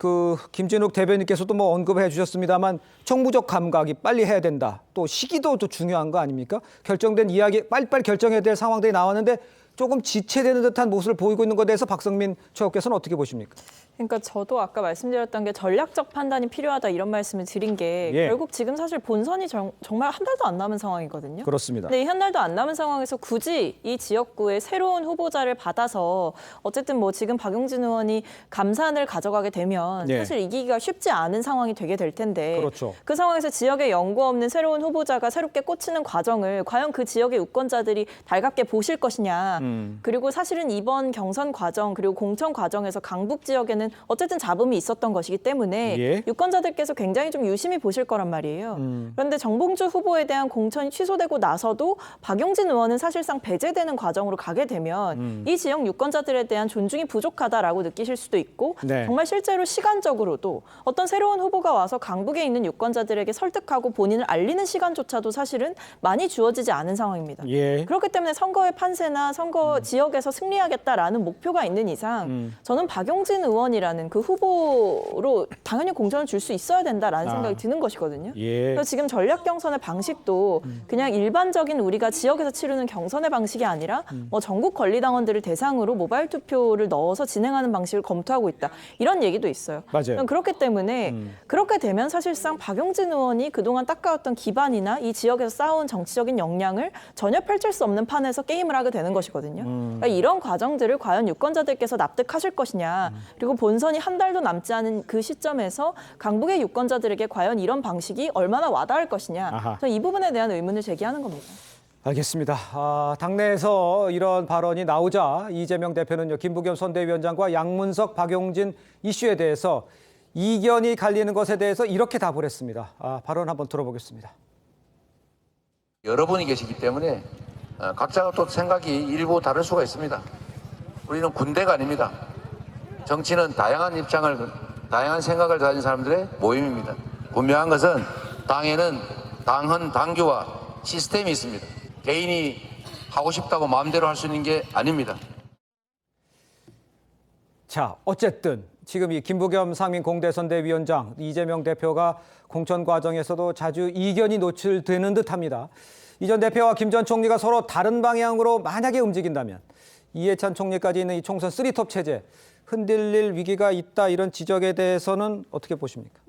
김진욱 대변인께서도 뭐 언급해 주셨습니다만 정무적 감각이 빨리 해야 된다. 또 시기도 또 중요한 거 아닙니까? 결정된 이야기 빨리빨리 결정해야 될 상황들이 나왔는데 조금 지체되는 듯한 모습을 보이고 있는 것에 대해서 박성민 최고께서는 어떻게 보십니까?
그러니까 저도 아까 말씀드렸던 게 전략적 판단이 필요하다 이런 말씀을 드린 게
예.
결국 지금 사실 본선이 정말 한 달도 안 남은 상황이거든요.
그렇습니다.
근데 이 한 달도 안 남은 상황에서 굳이 이 지역구에 새로운 후보자를 받아서 어쨌든 뭐 지금 박용진 의원이 감산을 가져가게 되면
예.
사실 이기기가 쉽지 않은 상황이 되게 될 텐데
그렇죠.
그 상황에서 지역에 연고 없는 새로운 후보자가 새롭게 꽂히는 과정을 과연 그 지역의 유권자들이 달갑게 보실 것이냐. 그리고 사실은 이번 경선 과정 그리고 공천 과정에서 강북 지역에는 어쨌든 잡음이 있었던 것이기 때문에
예.
유권자들께서 굉장히 좀 유심히 보실 거란 말이에요. 그런데 정봉주 후보에 대한 공천이 취소되고 나서도 박용진 의원은 사실상 배제되는 과정으로 가게 되면 이 지역 유권자들에 대한 존중이 부족하다라고 느끼실 수도 있고
네.
정말 실제로 시간적으로도 어떤 새로운 후보가 와서 강북에 있는 유권자들에게 설득하고 본인을 알리는 시간조차도 사실은 많이 주어지지 않은 상황입니다.
예.
그렇기 때문에 선거의 판세나 선거 지역에서 승리하겠다라는 목표가 있는 이상 저는 박용진 의원이라는 그 후보로 당연히 공천을 줄 수 있어야 된다라는 생각이 드는 것이거든요.
예.
그래서 지금 전략 경선의 방식도 그냥 일반적인 우리가 지역에서 치르는 경선의 방식이 아니라 뭐 전국 권리당원들을 대상으로 모바일 투표를 넣어서 진행하는 방식을 검토하고 있다. 이런 얘기도 있어요.
맞아요.
그렇기 때문에 그렇게 되면 사실상 박용진 의원이 그동안 닦아왔던 기반이나 이 지역에서 쌓아온 정치적인 역량을 전혀 펼칠 수 없는 판에서 게임을 하게 되는 것이거든요. 그러니까 이런 과정들을 과연 유권자들께서 납득하실 것이냐. 그리고 본선이 한 달도 남지 않은 그 시점에서 강북의 유권자들에게 과연 이런 방식이 얼마나 와닿을 것이냐. 저는 이 부분에 대한 의문을 제기하는 겁니다.
알겠습니다. 당내에서 이런 발언이 나오자 이재명 대표는요, 김부겸 선대위원장과 양문석, 박용진 이슈에 대해서 이견이 갈리는 것에 대해서 이렇게 답을 했습니다. 발언 한번 들어보겠습니다.
여러분이 계시기 때문에 각자가 또 생각이 일부 다를 수가 있습니다. 우리는 군대가 아닙니다. 정치는 다양한 입장을, 다양한 생각을 가진 사람들의 모임입니다. 분명한 것은 당에는 당헌, 당규와 시스템이 있습니다. 개인이 하고 싶다고 마음대로 할 수 있는 게 아닙니다.
자, 어쨌든 지금 이 김부겸 상임 공대선대위원장, 이재명 대표가 공천 과정에서도 자주 이견이 노출되는 듯합니다. 이 전 대표와 김 전 총리가 서로 다른 방향으로 만약에 움직인다면 이해찬 총리까지 있는 이 총선 3톱 체제 흔들릴 위기가 있다, 이런 지적에 대해서는 어떻게 보십니까?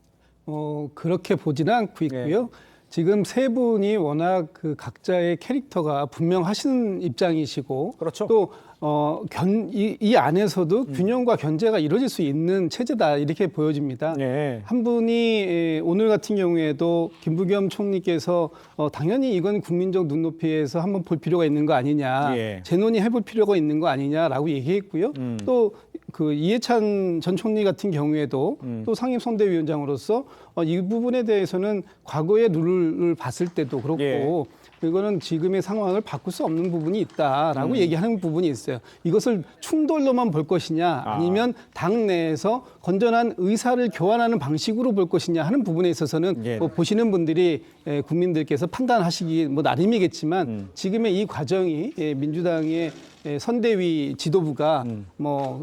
그렇게 보지는 않고 있고요. 지금 세 분이 워낙 그 각자의 캐릭터가 분명하신 입장이시고,
그렇죠.
또 이 안에서도 균형과 견제가 이루어질 수 있는 체제다, 이렇게 보여집니다. 한 분이 오늘 같은 경우에도 김부겸 총리께서 당연히 이건 국민적 눈높이에서 한번 볼 필요가 있는 거 아니냐, 재논의해볼 필요가 있는 거 아니냐라고 얘기했고요. 또 그 이해찬 전 총리 같은 경우에도 또 상임선대위원장으로서 이 부분에 대해서는 과거의 룰을 봤을 때도 그렇고 이거는 지금의 상황을 바꿀 수 없는 부분이 있다라고 얘기하는 부분이 있어요. 이것을 충돌로만 볼 것이냐, 아니면 당 내에서 건전한 의사를 교환하는 방식으로 볼 것이냐 하는 부분에 있어서는 보시는 분들이 국민들께서 판단하시기 나름이겠지만 지금의 이 과정이 민주당의 선대위 지도부가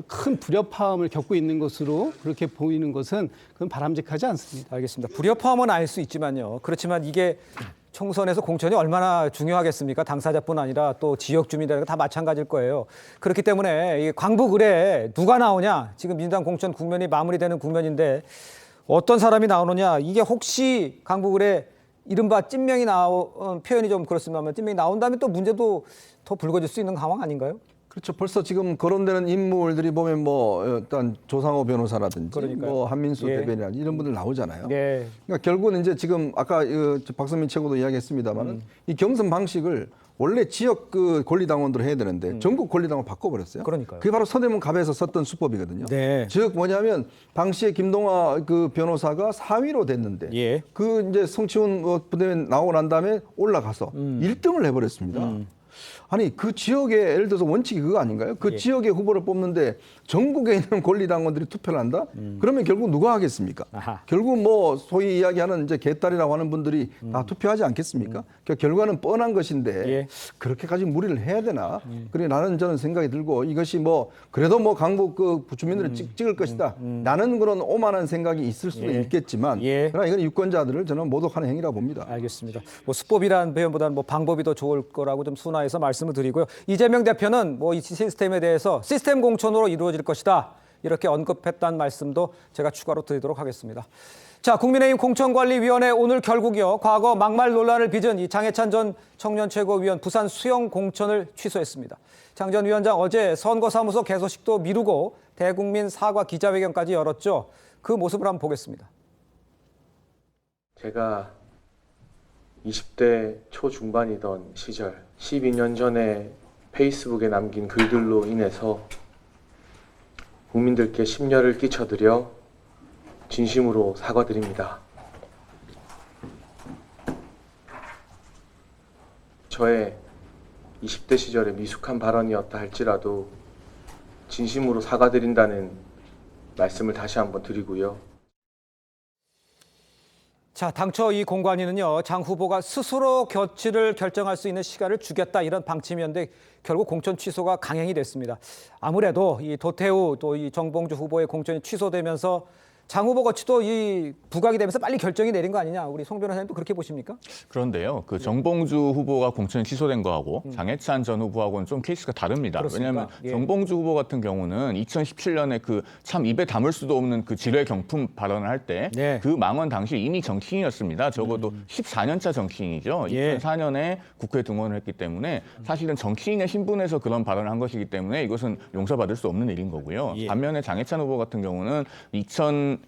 큰 불협화음을 겪고 있는 것으로 그렇게 보이는 것은 그건 바람직하지 않습니다.
알겠습니다. 불협화음은 알 수 있지만요. 그렇지만 이게 총선에서 공천이 얼마나 중요하겠습니까? 당사자뿐 아니라 또 지역 주민들 다 마찬가지일 거예요. 그렇기 때문에 이 광북을에 누가 나오냐, 지금 민주당 공천 국면이 마무리되는 국면인데 어떤 사람이 나오느냐, 이게 혹시 강북을에 이른바 찐명이 나온 표현이 좀 그렇습니다만 찐명이 나온다면 또 문제도 더 불거질 수 있는 상황 아닌가요?
그렇죠. 벌써 지금 거론되는 인물들이 보면 일단 조상호 변호사라든지 한민수 대변이라든지 이런 분들 나오잖아요. 그러니까 결국은 이제 지금 아까 박선민 최고도 이야기했습니다만은 이 경선 방식을 원래 지역 그 권리당원들을 해야 되는데 전국 권리당원 바꿔버렸어요.
그러니까요.
그게 바로 서대문 갑에서 썼던 수법이거든요. 즉 뭐냐면 당시에 김동화 그 변호사가 4위로 됐는데 그 이제 성치훈 부대변인 나오고 난 다음에 올라가서 1등을 해버렸습니다. 아니 그 지역에 예를 들어서 원칙이 그거 아닌가요? 그 지역의 후보를 뽑는데 전국에 있는 권리당원들이 투표를 한다? 그러면 결국 누가 하겠습니까? 결국 소위 이야기하는 이제 개딸이라고 하는 분들이 다 투표하지 않겠습니까? 그러니까 결과는 뻔한 것인데 그렇게까지 무리를 해야 되나? 그래 저는 생각이 들고 이것이 그래도 강북 그 주민들을 찍을 것이다. 나는 그런 오만한 생각이 있을 수도 있겠지만 그러나 이건 유권자들을 저는 모독하는 행위라고 봅니다.
알겠습니다. 수법이라는 표현보다는 방법이 더 좋을 거라고 좀 순화해서 말씀을 드리고요. 이재명 대표는 이 시스템에 대해서 시스템 공천으로 이루어질 것이다, 이렇게 언급했다는 말씀도 제가 추가로 드리도록 하겠습니다. 자, 국민의힘 공천관리위원회 오늘 결국이요, 과거 막말 논란을 빚은 이 장해찬 전 청년 최고위원 부산 수영 공천을 취소했습니다. 장 전 위원장 어제 선거사무소 개소식도 미루고 대국민 사과 기자회견까지 열었죠. 그 모습을 한번 보겠습니다.
제가 20대 초중반이던 시절 12년 전에 페이스북에 남긴 글들로 인해서 국민들께 심려를 끼쳐드려 진심으로 사과드립니다. 저의 20대 시절의 미숙한 발언이었다 할지라도 진심으로 사과드린다는 말씀을 다시 한번 드리고요.
자, 당초 이 공관위는요, 장 후보가 스스로 교체를 결정할 수 있는 시간을 주겠다 이런 방침이었는데 결국 공천 취소가 강행이 됐습니다. 아무래도 이 도태우 또 이 정봉주 후보의 공천이 취소되면서 장 후보 거치도 이 부각이 되면서 빨리 결정이 내린 거 아니냐. 우리 송 변호사님도 그렇게 보십니까?
그런데요. 그 정봉주 후보가 공천이 취소된 거하고 장해찬 전 후보하고는 좀 케이스가 다릅니다.
그렇습니까?
왜냐하면
예.
정봉주 후보 같은 경우는 2017년에 그 참 입에 담을 수도 없는 그 지뢰 경품 발언을 할 때 그
네.
망원 당시 이미 정치인이었습니다. 적어도 14년 차 정치인이죠.
예.
2004년에 국회에 등원을 했기 때문에 사실은 정치인의 신분에서 그런 발언을 한 것이기 때문에 이것은 용서받을 수 없는 일인 거고요.
예.
반면에 장해찬 후보 같은 경우는 24살,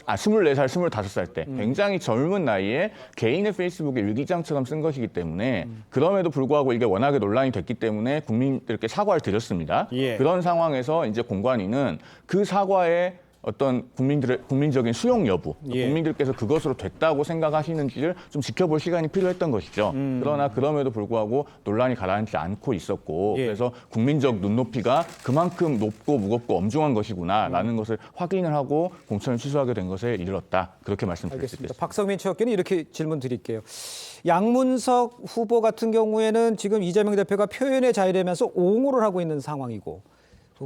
25살 때 굉장히 젊은 나이에 개인의 페이스북에 일기장처럼 쓴 것이기 때문에 그럼에도 불구하고 이게 워낙에 논란이 됐기 때문에 국민들께 사과를 드렸습니다.
예.
그런 상황에서 이제 공관위는 그 사과에 어떤 국민적인 수용 여부,
예.
국민들께서 그것으로 됐다고 생각하시는지를 좀 지켜볼 시간이 필요했던 것이죠. 그러나 그럼에도 불구하고 논란이 가라앉지 않고 있었고
예.
그래서 국민적 눈높이가 그만큼 높고 무겁고 엄중한 것이구나라는 것을 확인을 하고 공천을 취소하게 된 것에 이르렀다. 그렇게 말씀드릴 수
알겠습니다.
있겠습니다.
박성민 최고위원은 이렇게 질문 드릴게요. 양문석 후보 같은 경우에는 지금 이재명 대표가 표현의 자유라면서 옹호를 하고 있는 상황이고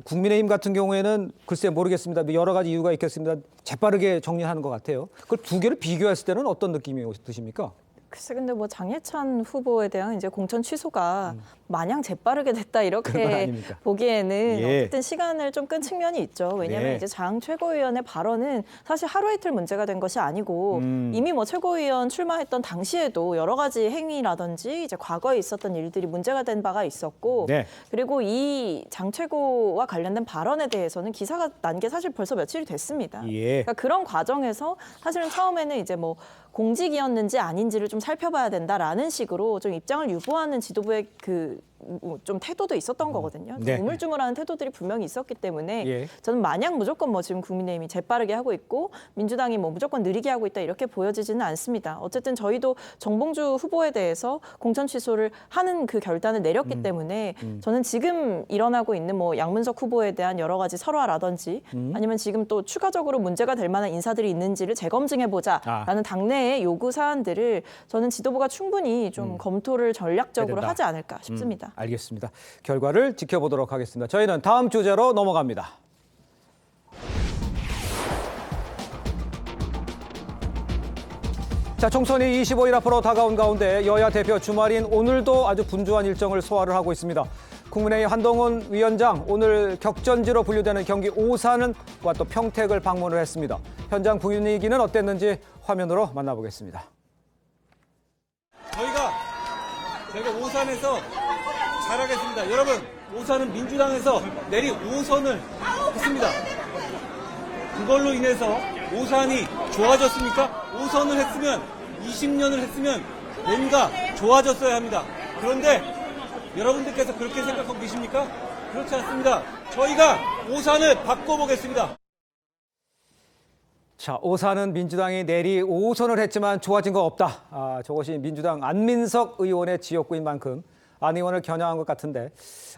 국민의힘 같은 경우에는 글쎄 모르겠습니다. 여러 가지 이유가 있겠습니다. 재빠르게 정리하는 것 같아요. 그걸 두 개를 비교했을 때는 어떤 느낌이 드십니까?
글쎄 근데 뭐 장해찬 후보에 대한 이제 공천 취소가 마냥 재빠르게 됐다
그런 건
이렇게
아닙니까?
보기에는
예.
어쨌든 시간을 좀 끈 측면이 있죠. 왜냐하면
네.
이제 장 최고위원의 발언은 사실 하루 이틀 문제가 된 것이 아니고 이미 뭐 최고위원 출마했던 당시에도 여러 가지 행위라든지 이제 과거에 있었던 일들이 문제가 된 바가 있었고
네.
그리고 이 장 최고와 관련된 발언에 대해서는 기사가 난 게 사실 벌써 며칠이 됐습니다.
예.
그러니까 그런 과정에서 사실은 처음에는 이제 뭐 공직이었는지 아닌지를 좀 살펴봐야 된다라는 식으로 좀 입장을 유보하는 지도부의 그 좀 태도도 있었던 거거든요.
네.
우물쭈물하는 태도들이 분명히 있었기 때문에
예.
저는 마냥 무조건 뭐 지금 국민의힘이 재빠르게 하고 있고 민주당이 뭐 무조건 느리게 하고 있다 이렇게 보여지지는 않습니다. 어쨌든 저희도 정봉주 후보에 대해서 공천 취소를 하는 그 결단을 내렸기 때문에 저는 지금 일어나고 있는 뭐 양문석 후보에 대한 여러 가지 설화라든지 아니면 지금 또 추가적으로 문제가 될 만한 인사들이 있는지를 재검증해보자라는 당내의 요구 사안들을 저는 지도부가 충분히 좀 검토를 전략적으로
해야 된다.
하지 않을까 싶습니다.
알겠습니다. 결과를 지켜보도록 하겠습니다. 저희는 다음 주제로 넘어갑니다. 자, 총선이 25일 앞으로 다가온 가운데 여야 대표 주말인 오늘도 아주 분주한 일정을 소화를 하고 있습니다. 국민의힘 한동훈 위원장 오늘 격전지로 분류되는 경기 오산과 또 평택을 방문을 했습니다. 현장 분위기는 어땠는지 화면으로 만나보겠습니다.
저희가 오산에서 잘하겠습니다. 여러분, 오산은 민주당에서 내리 5선을 했습니다. 그걸로 인해서 오산이 좋아졌습니까? 5선을 했으면 20년을 했으면 뭔가 좋아졌어야 합니다. 그런데 여러분들께서 그렇게 생각하고 계십니까? 그렇지 않습니다. 저희가 오산을 바꿔보겠습니다.
자, 오산은 민주당이 내리 5선을 했지만 좋아진 거 없다. 저것이 민주당 안민석 의원의 지역구인 만큼 안 의원을 겨냥한 것 같은데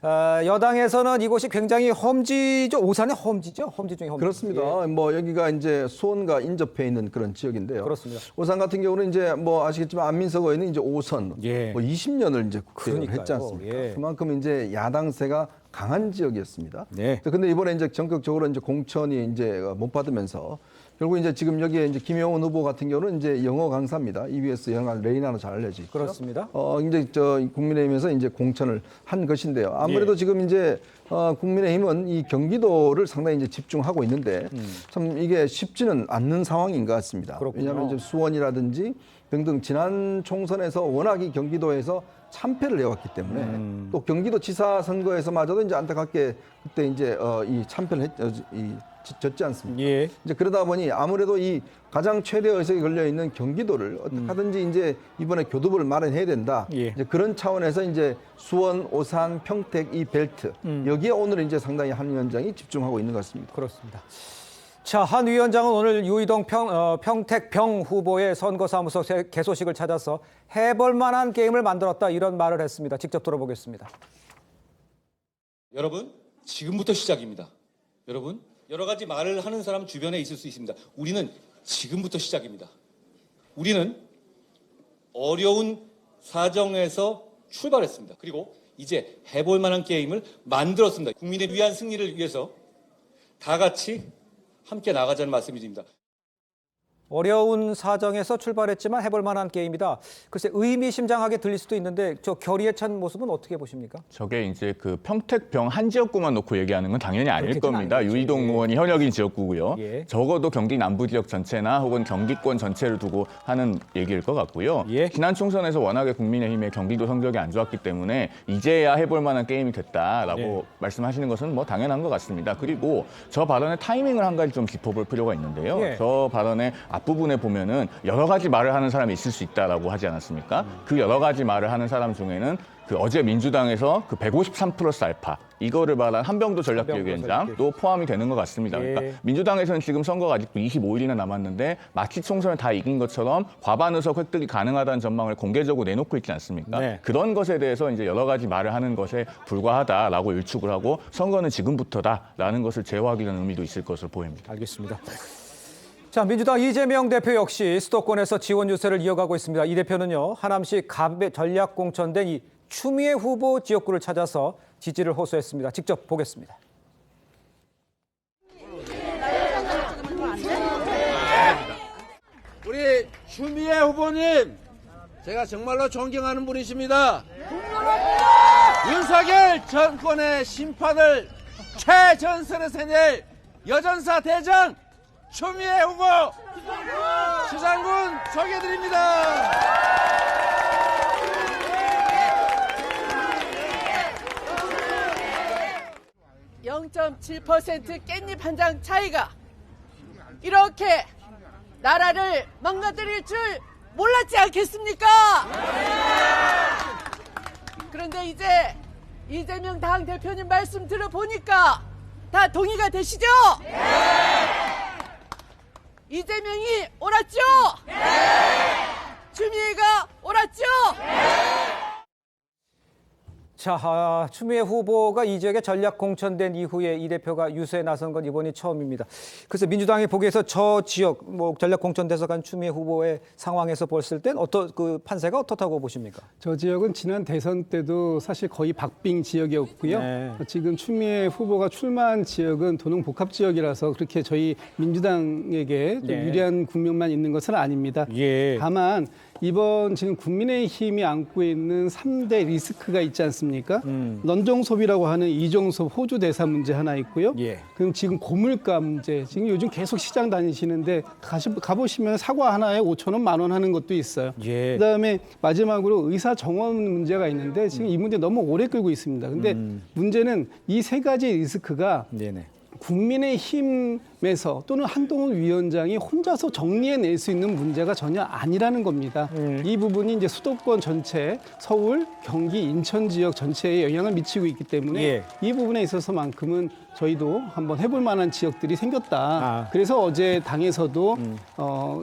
여당에서는 이곳이 굉장히 험지죠. 오산의 험지죠. 험지 중에 험지.
그렇습니다.
예.
뭐 여기가 이제 수원과 인접해 있는 그런 지역인데요.
그렇습니다.
오산 같은 경우는 이제 뭐 아시겠지만 안민석 의원이 이제 오선
예.
뭐 20년을 이제 국회의원
그러니까요.
했지 않습니까?
예.
그만큼 이제 야당세가 강한 지역이었습니다.
네.
근데 이번에 이제 전격적으로 이제 공천이 이제 못 받으면서 결국 이제 지금 여기에 이제 김영훈 후보 같은 경우는 이제 영어 강사입니다. EBS 영어 레이나로 잘 알려져 있죠.
그렇습니다.
이제 국민의힘에서 이제 공천을 한 것인데요. 아무래도
예.
지금 이제 국민의힘은 이 경기도를 상당히 이제 집중하고 있는데 참 이게 쉽지는 않는 상황인 것 같습니다.
그렇군요.
왜냐하면 이제 수원이라든지 등등 지난 총선에서 워낙 이 경기도에서 참패를 해왔기 때문에 또 경기도지사 선거에서마저도 이제 안타깝게 그때 이제 이 참패를 졌지 않습니까?
예.
이제 그러다 보니 아무래도 이 가장 최대 의석이 걸려 있는 경기도를 어떻게 하든지 이제 이번에 교두보를 마련해야 된다.
예.
이제 그런 차원에서 이제 수원, 오산, 평택 이 벨트 여기에 오늘 이제 상당히 한 위원장이 집중하고 있는 것 같습니다.
그렇습니다. 자, 한 위원장은 오늘 유이동 평택 병 후보의 선거사무소 개소식을 찾아서 해볼 만한 게임을 만들었다 이런 말을 했습니다. 직접 들어보겠습니다.
여러분, 지금부터 시작입니다. 여러분, 여러 가지 말을 하는 사람 주변에 있을 수 있습니다. 우리는 지금부터 시작입니다. 우리는 어려운 사정에서 출발했습니다. 그리고 이제 해볼 만한 게임을 만들었습니다. 국민을 위한 승리를 위해서 다 같이 함께 나가자는 말씀드립니다.
어려운 사정에서 출발했지만 해볼 만한 게임이다. 글쎄 의미심장하게 들릴 수도 있는데 저 결의에 찬 모습은 어떻게 보십니까?
저게 이제 그 평택병 한 지역구만 놓고 얘기하는 건 당연히 아닐 겁니다.
아니겠지.
유이동 의원이 현역인 지역구고요.
예.
적어도 경기 남부 지역 전체나 혹은 경기권 전체를 두고 하는 얘기일 것 같고요.
예.
지난 총선에서 워낙에 국민의힘의 경기도 성적이 안 좋았기 때문에 이제야 해볼 만한 게임이 됐다라고
예.
말씀하시는 것은 뭐 당연한 것 같습니다. 그리고 저 발언의 타이밍을 한 가지 좀 짚어볼 필요가 있는데요.
예.
저 발언의 앞부분에 보면은 여러 가지 말을 하는 사람이 있을 수 있다라고 하지 않았습니까? 그 여러 가지 말을 하는 사람 중에는 그 어제 민주당에서 그 153 플러스 알파 이거를 말한 한병도 전략기획위원장도 포함이 되는 것 같습니다.
예.
그러니까 민주당에서는 지금 선거가 아직도 25일이나 남았는데 마치 총선을 다 이긴 것처럼 과반 의석 획득이 가능하다는 전망을 공개적으로 내놓고 있지 않습니까?
네.
그런 것에 대해서 이제 여러 가지 말을 하는 것에 불과하다라고 일축을 하고 선거는 지금부터다라는 것을 제어하기는 의미도 있을 것으로 보입니다.
알겠습니다. 자, 민주당 이재명 대표 역시 수도권에서 지원 유세를 이어가고 있습니다. 이 대표는요, 하남시 갑에 전략 공천된 이 추미애 후보 지역구를 찾아서 지지를 호소했습니다. 직접 보겠습니다.
우리 추미애 후보님, 제가 정말로 존경하는 분이십니다. 윤석열 정권의 심판을 최전선에서 낼 여전사 대장 추미애 후보 시장군 소개해드립니다.
0.7% 깻잎 한 장 차이가 이렇게 나라를 망가뜨릴 줄 몰랐지 않겠습니까? 그런데 이제 이재명 당 대표님 말씀 들어보니까 다 동의가 되시죠? 이재명이 옳았죠? 추미애가 옳았죠?
자, 추미애 후보가 이 지역에 전략 공천된 이후에 이 대표가 유세에 나선 건 이번이 처음입니다. 그래서 민주당이 보기에서 저 지역 뭐 전략 공천돼서 간 추미애 후보의 상황에서 봤을 땐 그 판세가 어떻다고 보십니까?
저 지역은 지난 대선 때도 사실 거의 박빙 지역이었고요.
네.
지금 추미애 후보가 출마한 지역은 도농 복합 지역이라서 그렇게 저희 민주당에게 좀
네.
유리한 국면만 있는 것은 아닙니다.
예.
다만 이번 지금 국민의힘이 안고 있는 3대 리스크가 있지 않습니까? 넌정섭이라고 하는 이종섭 호주 대사 문제 하나 있고요.
예.
그럼 지금 고물가 문제, 지금 요즘 계속 시장 다니시는데 가보시면 사과 하나에 5,000원, 10,000원 하는 것도 있어요.
예.
그다음에 마지막으로 의사 정원 문제가 있는데 지금 이 문제 너무 오래 끌고 있습니다. 근데 문제는 이 세 가지 리스크가
네네.
국민의힘에서 또는 한동훈 위원장이 혼자서 정리해낼 수 있는 문제가 전혀 아니라는 겁니다. 이 부분이 이제 수도권 전체, 서울, 경기, 인천 지역 전체에 영향을 미치고 있기 때문에
예.
이 부분에 있어서만큼은 저희도 한번 해볼 만한 지역들이 생겼다.
아.
그래서 어제 당에서도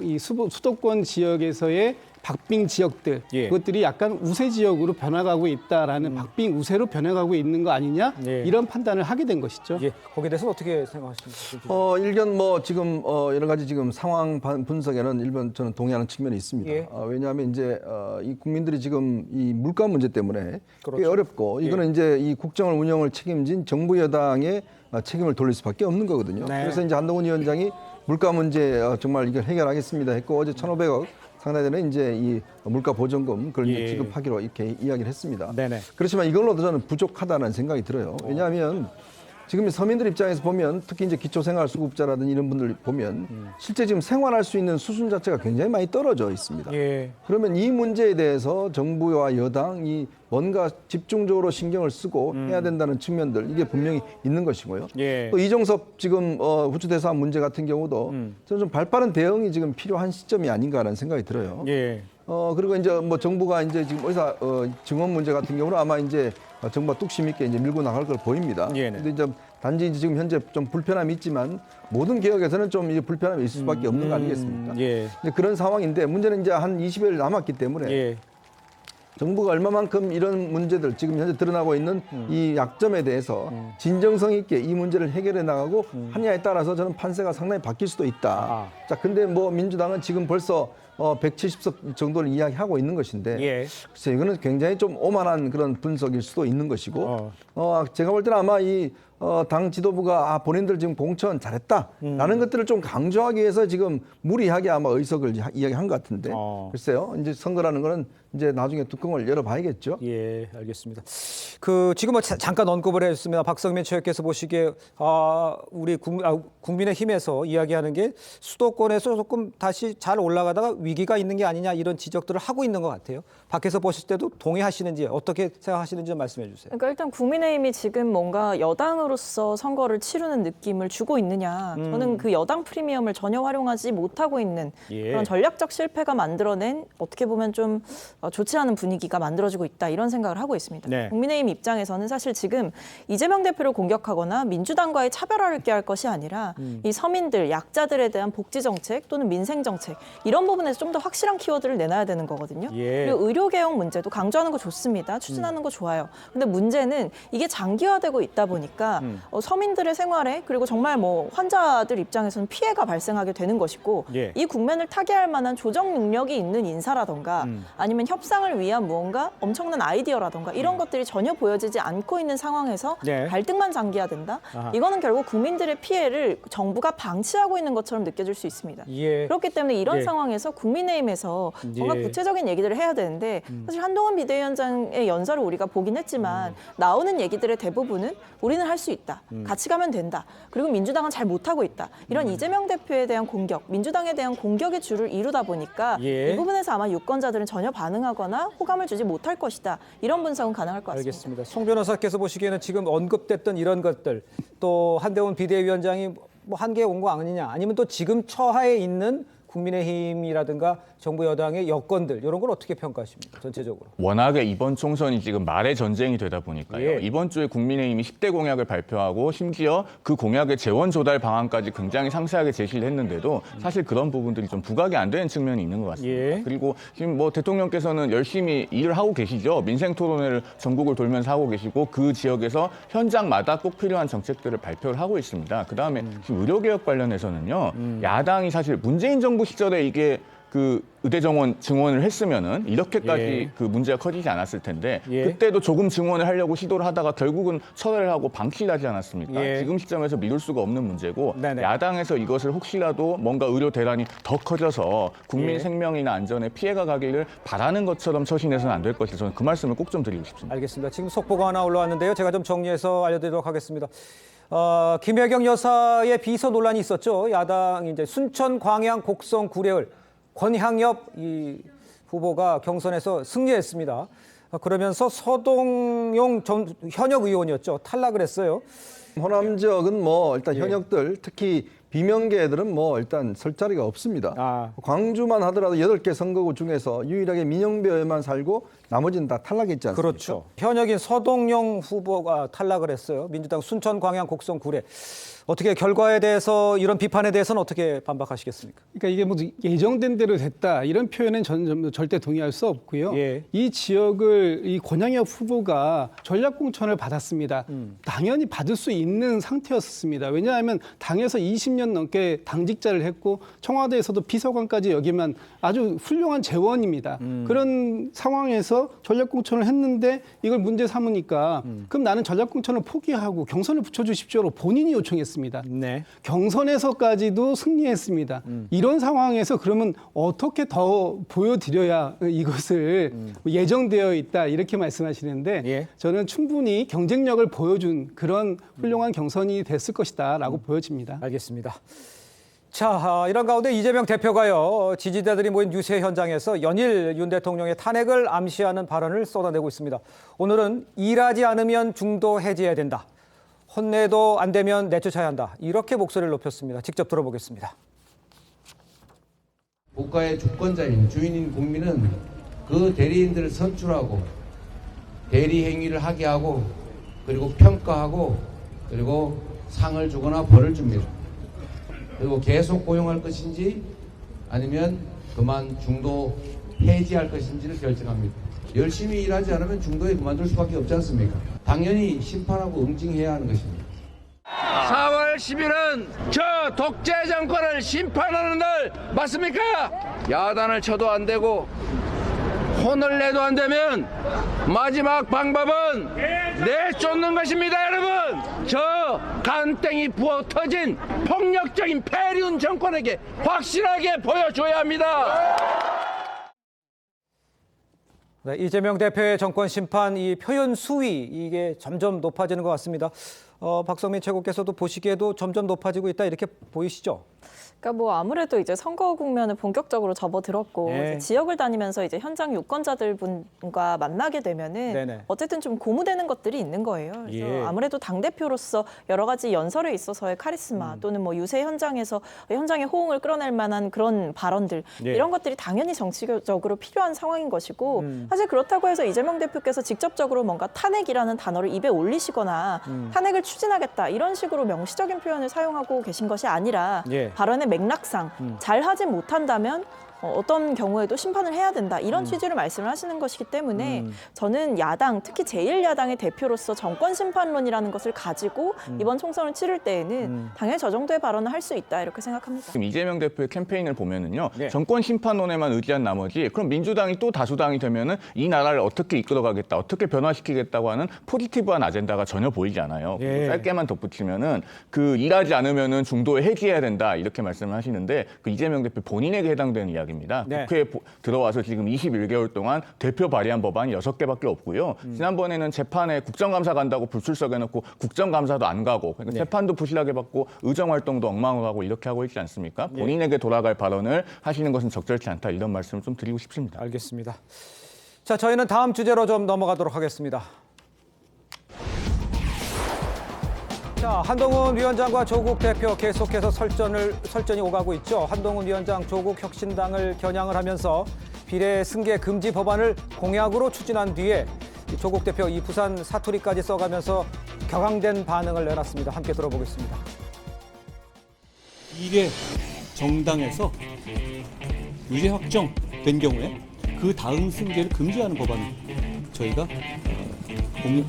이 수도권 지역에서의 박빙 지역들
예.
그것들이 약간 우세 지역으로 변화가고 있다라는 박빙 우세로 변해가고 있는 거 아니냐
예.
이런 판단을 하게 된 것이죠.
예, 거기에 대해서 어떻게 생각하십니까?
일견 뭐 지금 여러 가지 지금 상황 분석에는 일본 저는 동의하는 측면이 있습니다.
예.
왜냐하면 이제 이 국민들이 지금 이 물가 문제 때문에 꽤
그렇죠.
어렵고 이거는
예.
이제 이 국정을 운영을 책임진 정부 여당의 책임을 돌릴 수밖에 없는 거거든요.
네.
그래서 이제 한동훈 위원장이 물가 문제 정말 이걸 해결하겠습니다 했고 어제 1,500억 상당히 되는 이제 이 물가 보전금 그걸 이제
예.
지급하기로 이렇게 이야기를 했습니다.
네네.
그렇지만 이걸로도 저는 부족하다는 생각이 들어요. 왜냐하면 지금 서민들 입장에서 보면 특히 이제 기초생활수급자라든지 이런 분들 보면 실제 지금 생활할 수 있는 수준 자체가 굉장히 많이 떨어져 있습니다.
예.
그러면 이 문제에 대해서 정부와 여당이 뭔가 집중적으로 신경을 쓰고 해야 된다는 측면들 이게 분명히 있는 것이고요.
예.
또 이종섭 지금 후추대사 문제 같은 경우도 저는 좀 발빠른 대응이 지금 필요한 시점이 아닌가라는 생각이 들어요.
예.
그리고 이제 뭐 정부가 이제 지금 의사 증원 문제 같은 경우는 아마 이제 정부가 뚝심 있게 이제 밀고 나갈 걸 보입니다.
예.
근데 이제 단지 이제 지금 현재 좀 불편함이 있지만 모든 개혁에서는 좀 이제 불편함이 있을 수밖에 없는 거 아니겠습니까?
예.
이제 그런 상황인데 문제는 이제 한 20여일 남았기 때문에
예.
정부가 얼마만큼 이런 문제들 지금 현재 드러나고 있는 이 약점에 대해서 진정성 있게 이 문제를 해결해 나가고 하냐에 따라서 저는 판세가 상당히 바뀔 수도 있다. 자, 근데 뭐 민주당은 지금 벌써 170석 정도를 이야기하고 있는 것인데
예.
글쎄 이거는 굉장히 좀 오만한 그런 분석일 수도 있는 것이고 제가 볼 때는 아마 이 당 지도부가 본인들 지금 공천 잘했다라는 것들을 좀 강조하기 위해서 지금 무리하게 아마 의석을 이야기한 것 같은데 글쎄요 이제 선거라는 거는 이제 나중에 뚜껑을 열어봐야겠죠.
예, 알겠습니다. 지금 뭐 잠깐 언급을 했습니다. 박성민 최고께서 보시기에 우리 국민의힘에서 이야기하는 게 수도권에서 조금 다시 잘 올라가다가 위기가 있는 게 아니냐 이런 지적들을 하고 있는 것 같아요. 밖에서 보실 때도 동의하시는지 어떻게 생각하시는지 말씀해 주세요.
그러니까 일단 국민의힘이 지금 뭔가 여당으로서 선거를 치르는 느낌을 주고 있느냐. 저는 그 여당 프리미엄을 전혀 활용하지 못하고 있는 그런 전략적 실패가 만들어낸 어떻게 보면 좀 좋지 않은 분위기가 만들어지고 있다 이런 생각을 하고 있습니다.
네.
국민의힘 입장에서는 사실 지금 이재명 대표를 공격하거나 민주당과의 차별화를 꾀할 것이 아니라 이 서민들, 약자들에 대한 복지 정책 또는 민생 정책 이런 부분에서 좀 더 확실한 키워드를 내놔야 되는 거거든요.
예.
그리고 의료 개혁 문제도 강조하는 거 좋습니다. 추진하는 거 좋아요. 근데 문제는 이게 장기화되고 있다 보니까 서민들의 생활에 그리고 정말 뭐 환자들 입장에서는 피해가 발생하게 되는 것이고
예.
이 국면을 타개할 만한 조정 능력이 있는 인사라던가 아니면 협상을 위한 무언가 엄청난 아이디어라던가 이런 것들이 전혀 보여지지 않고 있는 상황에서
네.
갈등만 장기화된다.
아하.
이거는 결국 국민들의 피해를 정부가 방치하고 있는 것처럼 느껴질 수 있습니다.
예.
그렇기 때문에 이런
예.
상황에서 국민의힘에서 뭔가
예.
구체적인 얘기들을 해야 되는데 사실 한동훈 비대위원장의 연설을 우리가 보긴 했지만 나오는 얘기들의 대부분은 우리는 할 수 있다. 같이 가면 된다. 그리고 민주당은 잘 못하고 있다. 이런 이재명 대표에 대한 공격, 민주당에 대한 공격의 줄을 이루다 보니까
예.
이 부분에서 아마 유권자들은 전혀 반응하거나 호감을 주지 못할 것이다. 이런 분석은 가능할 것 같습니다.
알겠습니다. 송 변호사께서 보시기에는 지금 언급됐던 이런 것들 또 한대훈 비대위원장이 뭐 한계에 온 거 아니냐 아니면 또 지금 처하에 있는 국민의힘이라든가 정부 여당의 여건들 이런 걸 어떻게 평가하십니까? 전체적으로.
워낙에 이번 총선이 지금 말의 전쟁이 되다 보니까요.
예.
이번 주에 국민의힘이 10대 공약을 발표하고 심지어 그 공약의 재원 조달 방안까지 굉장히 상세하게 제시를 했는데도 사실 그런 부분들이 좀 부각이 안 되는 측면이 있는 것 같습니다.
예.
그리고 지금 뭐 대통령께서는 열심히 일을 하고 계시죠. 민생 토론회를 전국을 돌면서 하고 계시고 그 지역에서 현장마다 꼭 필요한 정책들을 발표를 하고 있습니다. 그다음에 지금 의료개혁 관련해서는요. 야당이 사실 문재인 정부 시절에 이게 그 의대 정원 증원을 했으면은 이렇게까지
예.
그 문제가 커지지 않았을 텐데
예.
그때도 조금 증원을 하려고 시도를 하다가 결국은 철회를 하고 방치를 하지 않았습니까?
예.
지금 시점에서 미룰 수가 없는 문제고
네네.
야당에서 이것을 혹시라도 뭔가 의료 대란이 더 커져서 국민
예.
생명이나 안전에 피해가 가기를 바라는 것처럼 처신해서는 안 될 것이다. 저는 그 말씀을 꼭 좀 드리고 싶습니다.
알겠습니다. 지금 속보가 하나 올라왔는데요. 제가 좀 정리해서 알려드리도록 하겠습니다. 김혜경 여사의 비서 논란이 있었죠. 야당 이제 순천, 광양, 곡성, 구례을 권향엽 이 후보가 경선에서 승리했습니다. 그러면서 서동용 전 현역 의원이었죠. 탈락을 했어요.
호남 지역은 뭐 일단 현역들 특히 비명계들은 뭐 일단 설 자리가 없습니다. 광주만 하더라도 8개 선거구 중에서 유일하게 민영배에만 살고 나머지는 다 탈락했지 않습니까?
그렇죠. 현역인 서동용 후보가 탈락을 했어요. 민주당 순천, 광양, 곡성, 구례. 어떻게 결과에 대해서 이런 비판에 대해서는 어떻게 반박하시겠습니까?
그러니까 이게 뭐 예정된 대로 됐다 이런 표현은 저는 절대 동의할 수 없고요.
예.
이 지역을 이 권양엽 후보가 전략 공천을 받았습니다. 당연히 받을 수 있는 상태였습니다. 왜냐하면 당에서 20년 넘게 당직자를 했고 청와대에서도 비서관까지 여기면 아주 훌륭한 재원입니다. 그런 상황에서 전략 공천을 했는데 이걸 문제 삼으니까 그럼 나는 전략 공천을 포기하고 경선을 붙여주십시오로 본인이 요청했습니다. 이겼습니다.
네.
경선에서까지도 승리했습니다. 이런 상황에서 그러면 어떻게 더 보여드려야 이것을 예정되어 있다 이렇게 말씀하시는데
예.
저는 충분히 경쟁력을 보여준 그런 훌륭한 경선이 됐을 것이다라고 보여집니다.
알겠습니다. 자, 이런 가운데 이재명 대표가요, 지지자들이 모인 유세 현장에서 연일 윤 대통령의 탄핵을 암시하는 발언을 쏟아내고 있습니다. 오늘은 일하지 않으면 중도 해제해야 된다. 혼내도 안 되면 내쫓아야 한다. 이렇게 목소리를 높였습니다. 직접 들어보겠습니다.
국가의 주권자인 주인인 국민은 그 대리인들을 선출하고 대리 행위를 하게 하고 그리고 평가하고 그리고 상을 주거나 벌을 줍니다. 그리고 계속 고용할 것인지 아니면 그만 중도 해지할 것인지를 결정합니다. 열심히 일하지 않으면 중도에 그만둘 수밖에 없지 않습니까? 당연히 심판하고 응징해야 하는 것입니다.
4월 10일은 저 독재 정권을 심판하는 날 맞습니까? 야단을 쳐도 안 되고 혼을 내도 안 되면 마지막 방법은 내쫓는 것입니다, 여러분. 저 간땡이 부어 터진 폭력적인 폐륜 정권에게 확실하게 보여줘야 합니다.
네, 이재명 대표의 정권 심판, 이 표현 수위, 이게 점점 높아지는 것 같습니다. 박성민 최고께서도 보시기에도 점점 높아지고 있다, 이렇게 보이시죠?
그러니까 뭐 아무래도 이제 선거 국면을 본격적으로 접어들었고
네.
이제 지역을 다니면서 이제 현장 유권자들 분과 만나게 되면은
네네.
어쨌든 좀 고무되는 것들이 있는 거예요. 그래서
예.
아무래도 당 대표로서 여러 가지 연설에 있어서의 카리스마 또는 뭐 유세 현장에서 현장의 호응을 끌어낼 만한 그런 발언들
예.
이런 것들이 당연히 정치적으로 필요한 상황인 것이고 사실 그렇다고 해서 이재명 대표께서 직접적으로 뭔가 탄핵이라는 단어를 입에 올리시거나 탄핵을 추진하겠다 이런 식으로 명시적인 표현을 사용하고 계신 것이 아니라
예.
발언의 맥락상 잘 하지 못한다면 어떤 경우에도 심판을 해야 된다 이런 취지로 말씀을 하시는 것이기 때문에 저는 야당 특히 제1야당의 대표로서 정권 심판론이라는 것을 가지고 이번 총선을 치를 때에는 당연히 저 정도의 발언을 할 수 있다 이렇게 생각합니다.
지금 이재명 대표의 캠페인을 보면은요,
네.
정권 심판론에만 의지한 나머지 그럼 민주당이 또 다수당이 되면은 이 나라를 어떻게 이끌어가겠다, 어떻게 변화시키겠다고 하는 포지티브한 아젠다가 전혀 보이지 않아요.
예.
짧게만 덧붙이면은 그 일하지 않으면은 중도에 해지해야 된다 이렇게 말씀을 하시는데 그 이재명 대표 본인에게 해당되는 이야기입니다.
네.
국회에 들어와서 지금 21개월 동안 대표 발의한 법안이 6개밖에 없고요. 지난번에는 재판에 국정감사 간다고 불출석해놓고 국정감사도 안 가고 그러니까
네.
재판도 부실하게 받고 의정활동도 엉망으로 하고 이렇게 하고 있지 않습니까? 본인에게 돌아갈 발언을 하시는 것은 적절치 않다 이런 말씀을 좀 드리고 싶습니다.
알겠습니다. 자, 저희는 다음 주제로 좀 넘어가도록 하겠습니다. 자, 한동훈 위원장과 조국 대표 계속해서 설전이 오가고 있죠. 한동훈 위원장 조국 혁신당을 겨냥을 하면서 비례 승계 금지 법안을 공약으로 추진한 뒤에 조국 대표 이 부산 사투리까지 써가면서 격앙된 반응을 내놨습니다. 함께 들어보겠습니다.
이게 정당에서 유죄 확정된 경우에 그 다음 승계를 금지하는 법안을 저희가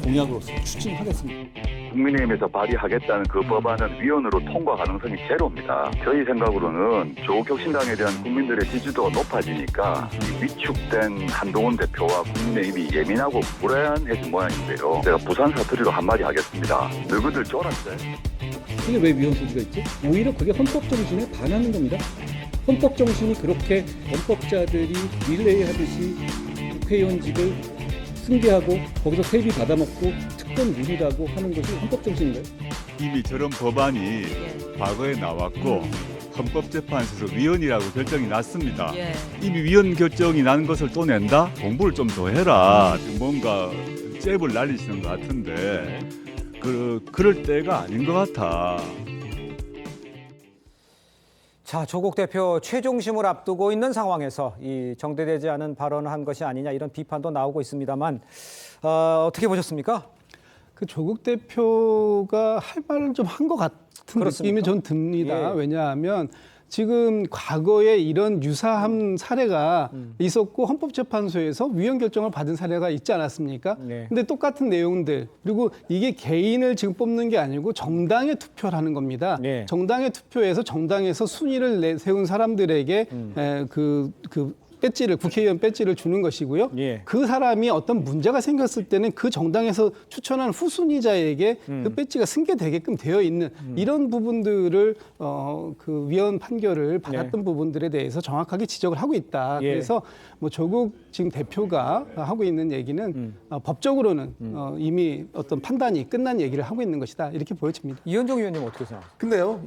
공약으로서 추진하겠습니다.
국민의힘에서 발의하겠다는 그 법안은 위원으로 통과 가능성이 제로입니다. 저희 생각으로는 조국 혁신당에 대한 국민들의 지지도가 높아지니까 이 위축된 한동훈 대표와 국민의힘이 예민하고 불안해진 모양인데요. 제가 부산 사투리로 한마디 하겠습니다. 너희들 졸았어요?
이게 왜 위헌 소지가 있지? 오히려 그게 헌법 정신에 반하는 겁니다. 헌법 정신이 그렇게 헌법자들이 릴레이하듯이 국회의원직을 승계하고 거기서 세비 받아먹고 특권 누리라고 하는 것이 헌법 정신인가요?
이미 저런 법안이 과거에 나왔고 헌법재판소에서 위헌이라고 결정이 났습니다. 이미 위헌 결정이 난 것을 또 낸다? 공부를 좀 더 해라. 뭔가 잽을 날리시는 것 같은데 그럴 때가 아닌 것 같아.
자, 조국 대표 최종심을 앞두고 있는 상황에서 이 정대되지 않은 발언을 한 것이 아니냐 이런 비판도 나오고 있습니다만 어떻게 보셨습니까?
그 조국 대표가 할 말을 좀 한 것 같은
그렇습니까?
느낌이 전 듭니다.
예.
왜냐하면 지금 과거에 이런 유사한 사례가 있었고 헌법재판소에서 위헌 결정을 받은 사례가 있지 않았습니까?
네.
근데 똑같은 내용들 그리고 이게 개인을 지금 뽑는 게 아니고 정당의 투표를 하는 겁니다.
네.
정당의 투표에서 정당에서 순위를 내세운 사람들에게 배지를 국회의원 배지를 주는 것이고요.
예.
그 사람이 어떤 문제가 생겼을 때는 그 정당에서 추천한 후순위자에게 그 배지가 승계되게끔 되어 있는 이런 부분들을 그 위헌 판결을 받았던 부분들에 대해서 정확하게 지적을 하고 있다.
예.
그래서 뭐 조국 지금 대표가 하고 있는 얘기는 법적으로는 이미 어떤 판단이 끝난 얘기를 하고 있는 것이다. 이렇게 보여집니다.
이현종 의원님 어떻게 생각하세요?
근데요,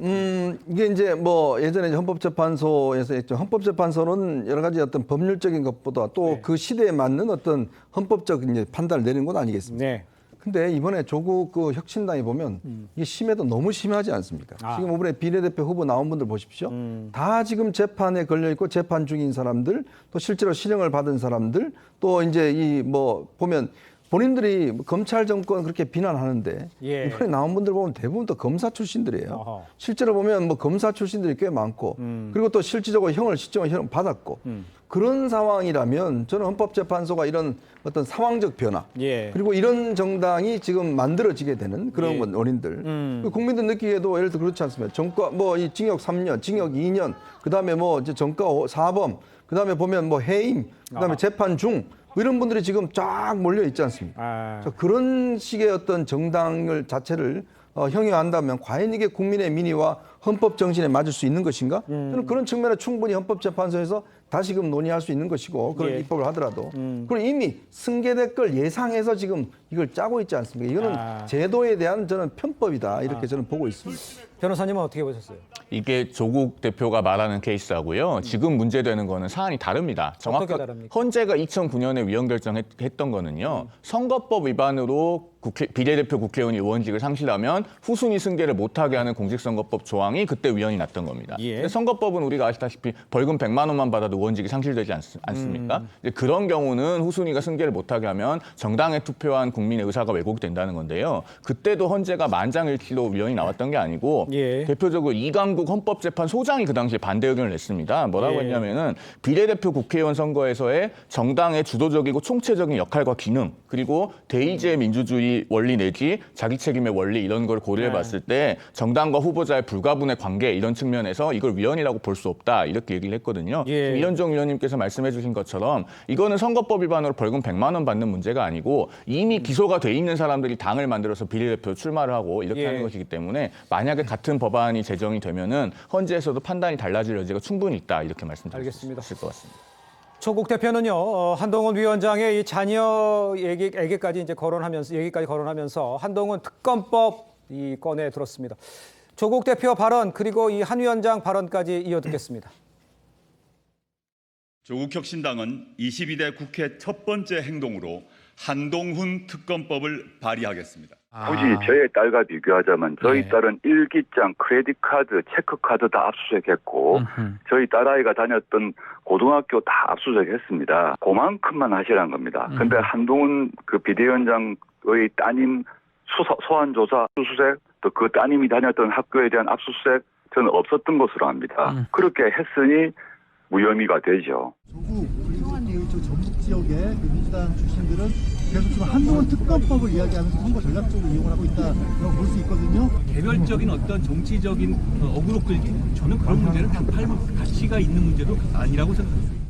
이게 이제 뭐 예전에 이제 헌법재판소에서 했죠. 헌법재판소는 여러 가지 어떤 법률적인 것보다 또 그 시대에 맞는 어떤 헌법적 이제 판단을 내리는 것 아니겠습니까?
네.
근데 이번에 조국 그 혁신당이 보면 이게 심해도 너무 심하지 않습니까? 지금 이번에 비례대표 후보 나온 분들 보십시오. 다 지금 재판에 걸려 있고 재판 중인 사람들, 또 실제로 실형을 받은 사람들, 또 이제 이 뭐 보면 본인들이 검찰 정권 그렇게 비난하는데
예.
이번에 나온 분들 보면 대부분 또 검사 출신들이에요.
어허.
실제로 보면 뭐 검사 출신들이 꽤 많고 그리고 또 실질적으로 실제로 형 받았고 그런 상황이라면 저는 헌법재판소가 이런 어떤 상황적 변화
예.
그리고 이런 정당이 지금 만들어지게 되는 그런 원인들 국민들 느끼기에도 예를 들어 그렇지 않습니까? 정과 뭐 이 징역 3년, 징역 2년, 그다음에 뭐 이제 정가 4범, 그다음에 보면 뭐 해임, 그다음에 재판 중 이런 분들이 지금 쫙 몰려 있지 않습니까? 그런 식의 어떤 정당을 자체를 형용한다면 과연 이게 국민의 민의와 헌법 정신에 맞을 수 있는 것인가? 저는 그런 측면에 충분히 헌법재판소에서 다시금 논의할 수 있는 것이고 그런 입법을 하더라도 그리고 이미 승계될 걸 예상해서 지금 이걸 짜고 있지 않습니까? 이거는 제도에 대한 저는 편법이다 이렇게 저는 보고 있습니다.
변호사님은 어떻게 보셨어요?
이게 조국 대표가 말하는 케이스하고요. 지금 문제되는 거는 사안이 다릅니다.
어떻게 다릅니까?
헌재가 2009년에 위헌 결정했던 거는요. 선거법 위반으로 비례대표 국회의원이 의원직을 상실하면 후순위 승계를 못하게 하는 공직선거법 조항이 그때 위헌이 났던 겁니다.
예.
근데 선거법은 우리가 아시다시피 벌금 100만 원만 받아도 의원직이 상실되지 않습니까? 이제 그런 경우는 후순위가 승계를 못하게 하면 정당에 투표한 국민의 의사가 왜곡된다는 건데요. 그때도 헌재가 만장일치로 위헌이 나왔던 게 아니고
예.
대표적으로 이강국 헌법재판소장이 그 당시에 반대 의견을 냈습니다. 뭐라고
예.
했냐면은 비례대표 국회의원 선거에서의 정당의 주도적이고 총체적인 역할과 기능 그리고 대의제 민주주의 원리 내지 자기 책임의 원리 이런 걸 고려해 봤을 때 정당과 후보자의 불가분의 관계 이런 측면에서 이걸 위헌이라고 볼 수 없다 이렇게 얘기를 했거든요.
예.
이현종 의원님께서 말씀해 주신 것처럼 이거는 선거법 위반으로 벌금 100만 원 받는 문제가 아니고 이미 기소가 돼 있는 사람들이 당을 만들어서 비례대표 출마를 하고 이렇게
예.
하는 것이기 때문에 만약에 같은 법안이 제정이 되면은 헌재에서도 판단이 달라질 여지가 충분히 있다 이렇게 말씀드릴 수 있을 것 같습니다.
조국 대표는요 한동훈 위원장의 이 자녀 얘기까지 이제 거론하면서 한동훈 특검법 이 꺼내 들었습니다. 조국 대표 발언 그리고 이 한 위원장 발언까지 이어 듣겠습니다.
조국 혁신당은 22대 국회 첫 번째 행동으로 한동훈 특검법을 발의하겠습니다.
굳이 저희 딸과 비교하자면 저희 딸은 일기장, 크레딧 카드, 체크 카드 다 압수수색했고 저희 딸아이가 다녔던 고등학교 다 압수수색했습니다. 그만큼만 하시라는 겁니다. 근데 한동훈 그 비대위원장의 따님 소환 조사 압수수색 또 그 따님이 다녔던 학교에 대한 압수수색 저는 없었던 것으로 압니다. 그렇게 했으니 무혐의가 되죠.
조국 훌륭한 예의죠. 전북 지역의 그 민주당 출신들은 계속 지금 한동훈 특검법을 이야기하면서 선거 전략적으로 이용을 하고 있다고 볼 수 있거든요.
개별적인 어떤 정치적인 어그로 끌기 저는 그런 문제는 답할 가치가 있는 문제도 아니라고 생각합니다.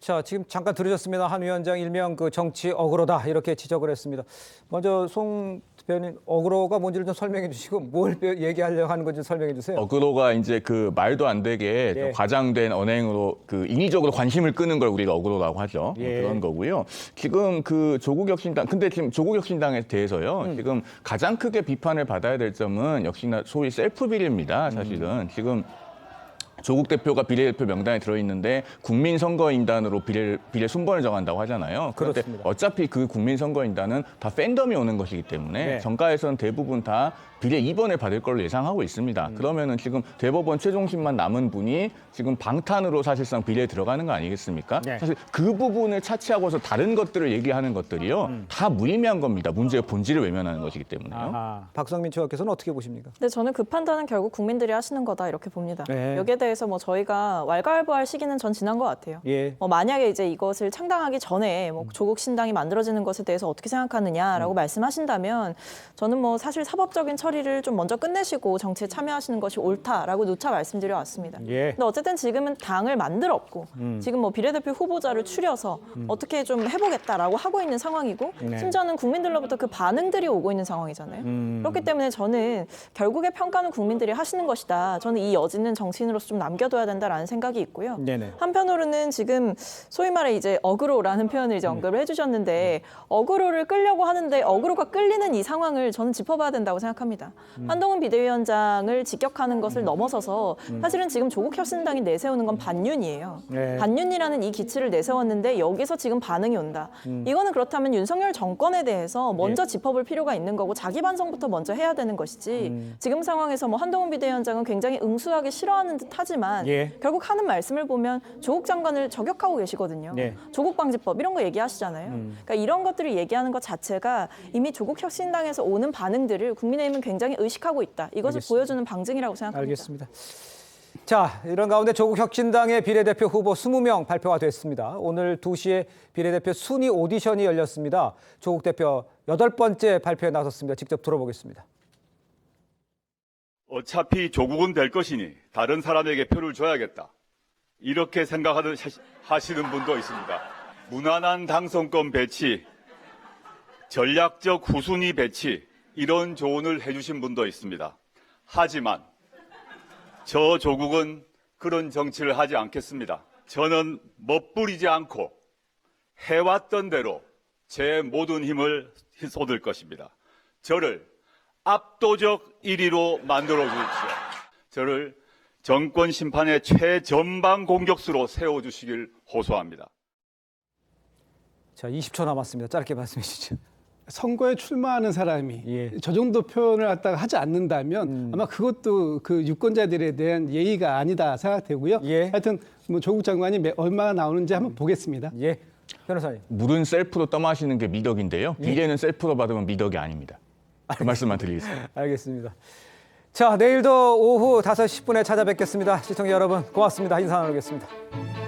자, 지금 잠깐 들으셨습니다. 한 위원장 일명 그 정치 어그로다 이렇게 지적을 했습니다. 먼저 송 대표님 어그로가 뭔지를 좀 설명해 주시고 뭘 얘기하려고 하는 건지 설명해 주세요.
어그로가 이제 그 말도 안 되게
예.
과장된 언행으로 그 인위적으로 관심을 끄는 걸 우리가 어그로라고 하죠.
예.
그런 거고요. 지금 그 조국 혁신당 근데 지금 조국 혁신당에 대해서요. 지금 가장 크게 비판을 받아야 될 점은 역시나 소위 셀프 비리입니다. 사실은 지금 조국 대표가 비례대표 명단에 들어있는데 국민선거인단으로 비례 순번을 정한다고 하잖아요. 그런데
그렇습니다.
어차피 그 국민선거인단은 다 팬덤이 오는 것이기 때문에
네.
정가에서는 대부분 다 비례 2번을 받을 걸로 예상하고 있습니다. 그러면은 지금 대법원 최종심만 남은 분이 지금 방탄으로 사실상 비례에 들어가는 거 아니겠습니까?
네.
사실 그 부분을 차치하고서 다른 것들을 얘기하는 것들이요. 다 무의미한 겁니다. 문제의 본질을 외면하는 것이기 때문에요.
박성민 최고께서는 어떻게 보십니까?
근데 저는 그 판단은 결국 국민들이 하시는 거다 이렇게 봅니다.
네.
여기에 대해서 대해서 뭐 저희가 왈가왈부할 시기는 전 지난 것 같아요.
예.
만약에 이제 이것을 창당하기 전에 뭐 조국 신당이 만들어지는 것에 대해서 어떻게 생각하느냐라고 말씀하신다면 저는 뭐 사실 사법적인 처리를 좀 먼저 끝내시고 정치에 참여하시는 것이 옳다라고 누차 말씀드려 왔습니다.
예.
근데 어쨌든 지금은 당을 만들었고 지금 뭐 비례대표 후보자를 추려서 어떻게 좀 해보겠다라고 하고 있는 상황이고
네.
심지어는 국민들로부터 그 반응들이 오고 있는 상황이잖아요. 그렇기 때문에 저는 결국에 평가는 국민들이 하시는 것이다. 저는 이 여지는 정치인으로서 좀 남겨둬야 된다라는 생각이 있고요.
네네.
한편으로는 지금 소위 말해 이제 어그로라는 표현을 이제 언급을 해주셨는데 어그로를 끌려고 하는데 어그로가 끌리는 이 상황을 저는 짚어봐야 된다고 생각합니다. 한동훈 비대위원장을 직격하는 것을 넘어서서 사실은 지금 조국 혁신당이 내세우는 건 반윤이에요.
네.
반윤이라는 이 기치를 내세웠는데 여기서 지금 반응이 온다. 이거는 그렇다면 윤석열 정권에 대해서 먼저 짚어볼 필요가 있는 거고 자기 반성부터 먼저 해야 되는 것이지 지금 상황에서 뭐 한동훈 비대위원장은 굉장히 응수하기 싫어하는 듯 하지만
예.
결국 하는 말씀을 보면 조국 장관을 저격하고 계시거든요.
네.
조국 방지법 이런 거 얘기하시잖아요. 그러니까 이런 것들을 얘기하는 것 자체가 이미 조국 혁신당에서 오는 반응들을 국민의힘은 굉장히 의식하고 있다. 이것을
알겠습니다.
보여주는 방증이라고 생각합니다.
알겠습니다. 자, 이런 가운데 조국 혁신당의 비례대표 후보 20명 발표가 됐습니다. 오늘 2시에 비례대표 순위 오디션이 열렸습니다. 조국 대표 8번째 발표에 나섰습니다. 직접 들어보겠습니다.
어차피 조국은 될 것이니 다른 사람에게 표를 줘야겠다. 이렇게 하시는 분도 있습니다. 무난한 당선권 배치, 전략적 후순위 배치 이런 조언을 해주신 분도 있습니다. 하지만 저 조국은 그런 정치를 하지 않겠습니다. 저는 멋부리지 않고 해왔던 대로 제 모든 힘을 쏟을 것입니다. 저를 압도적 1위로 만들어 주십시오. 저를 정권 심판의 최전방 공격수로 세워주시길 호소합니다.
자, 20초 남았습니다. 짧게 말씀해 주시죠.
선거에 출마하는 사람이 저 정도 표현을 갖다가 하지 않는다면 아마 그것도 그 유권자들에 대한 예의가 아니다 생각되고요. 하여튼 뭐 조국 장관이 얼마나 나오는지 한번 보겠습니다.
예, 변호사님.
물은 셀프로 떠마시는 게 미덕인데요. 비례는 셀프로 받으면 미덕이 아닙니다. 그 말씀만 드리겠습니다.
알겠습니다. 자, 내일도 오후 5시 10분에 찾아뵙겠습니다. 시청자 여러분 고맙습니다. 인사 나누겠습니다.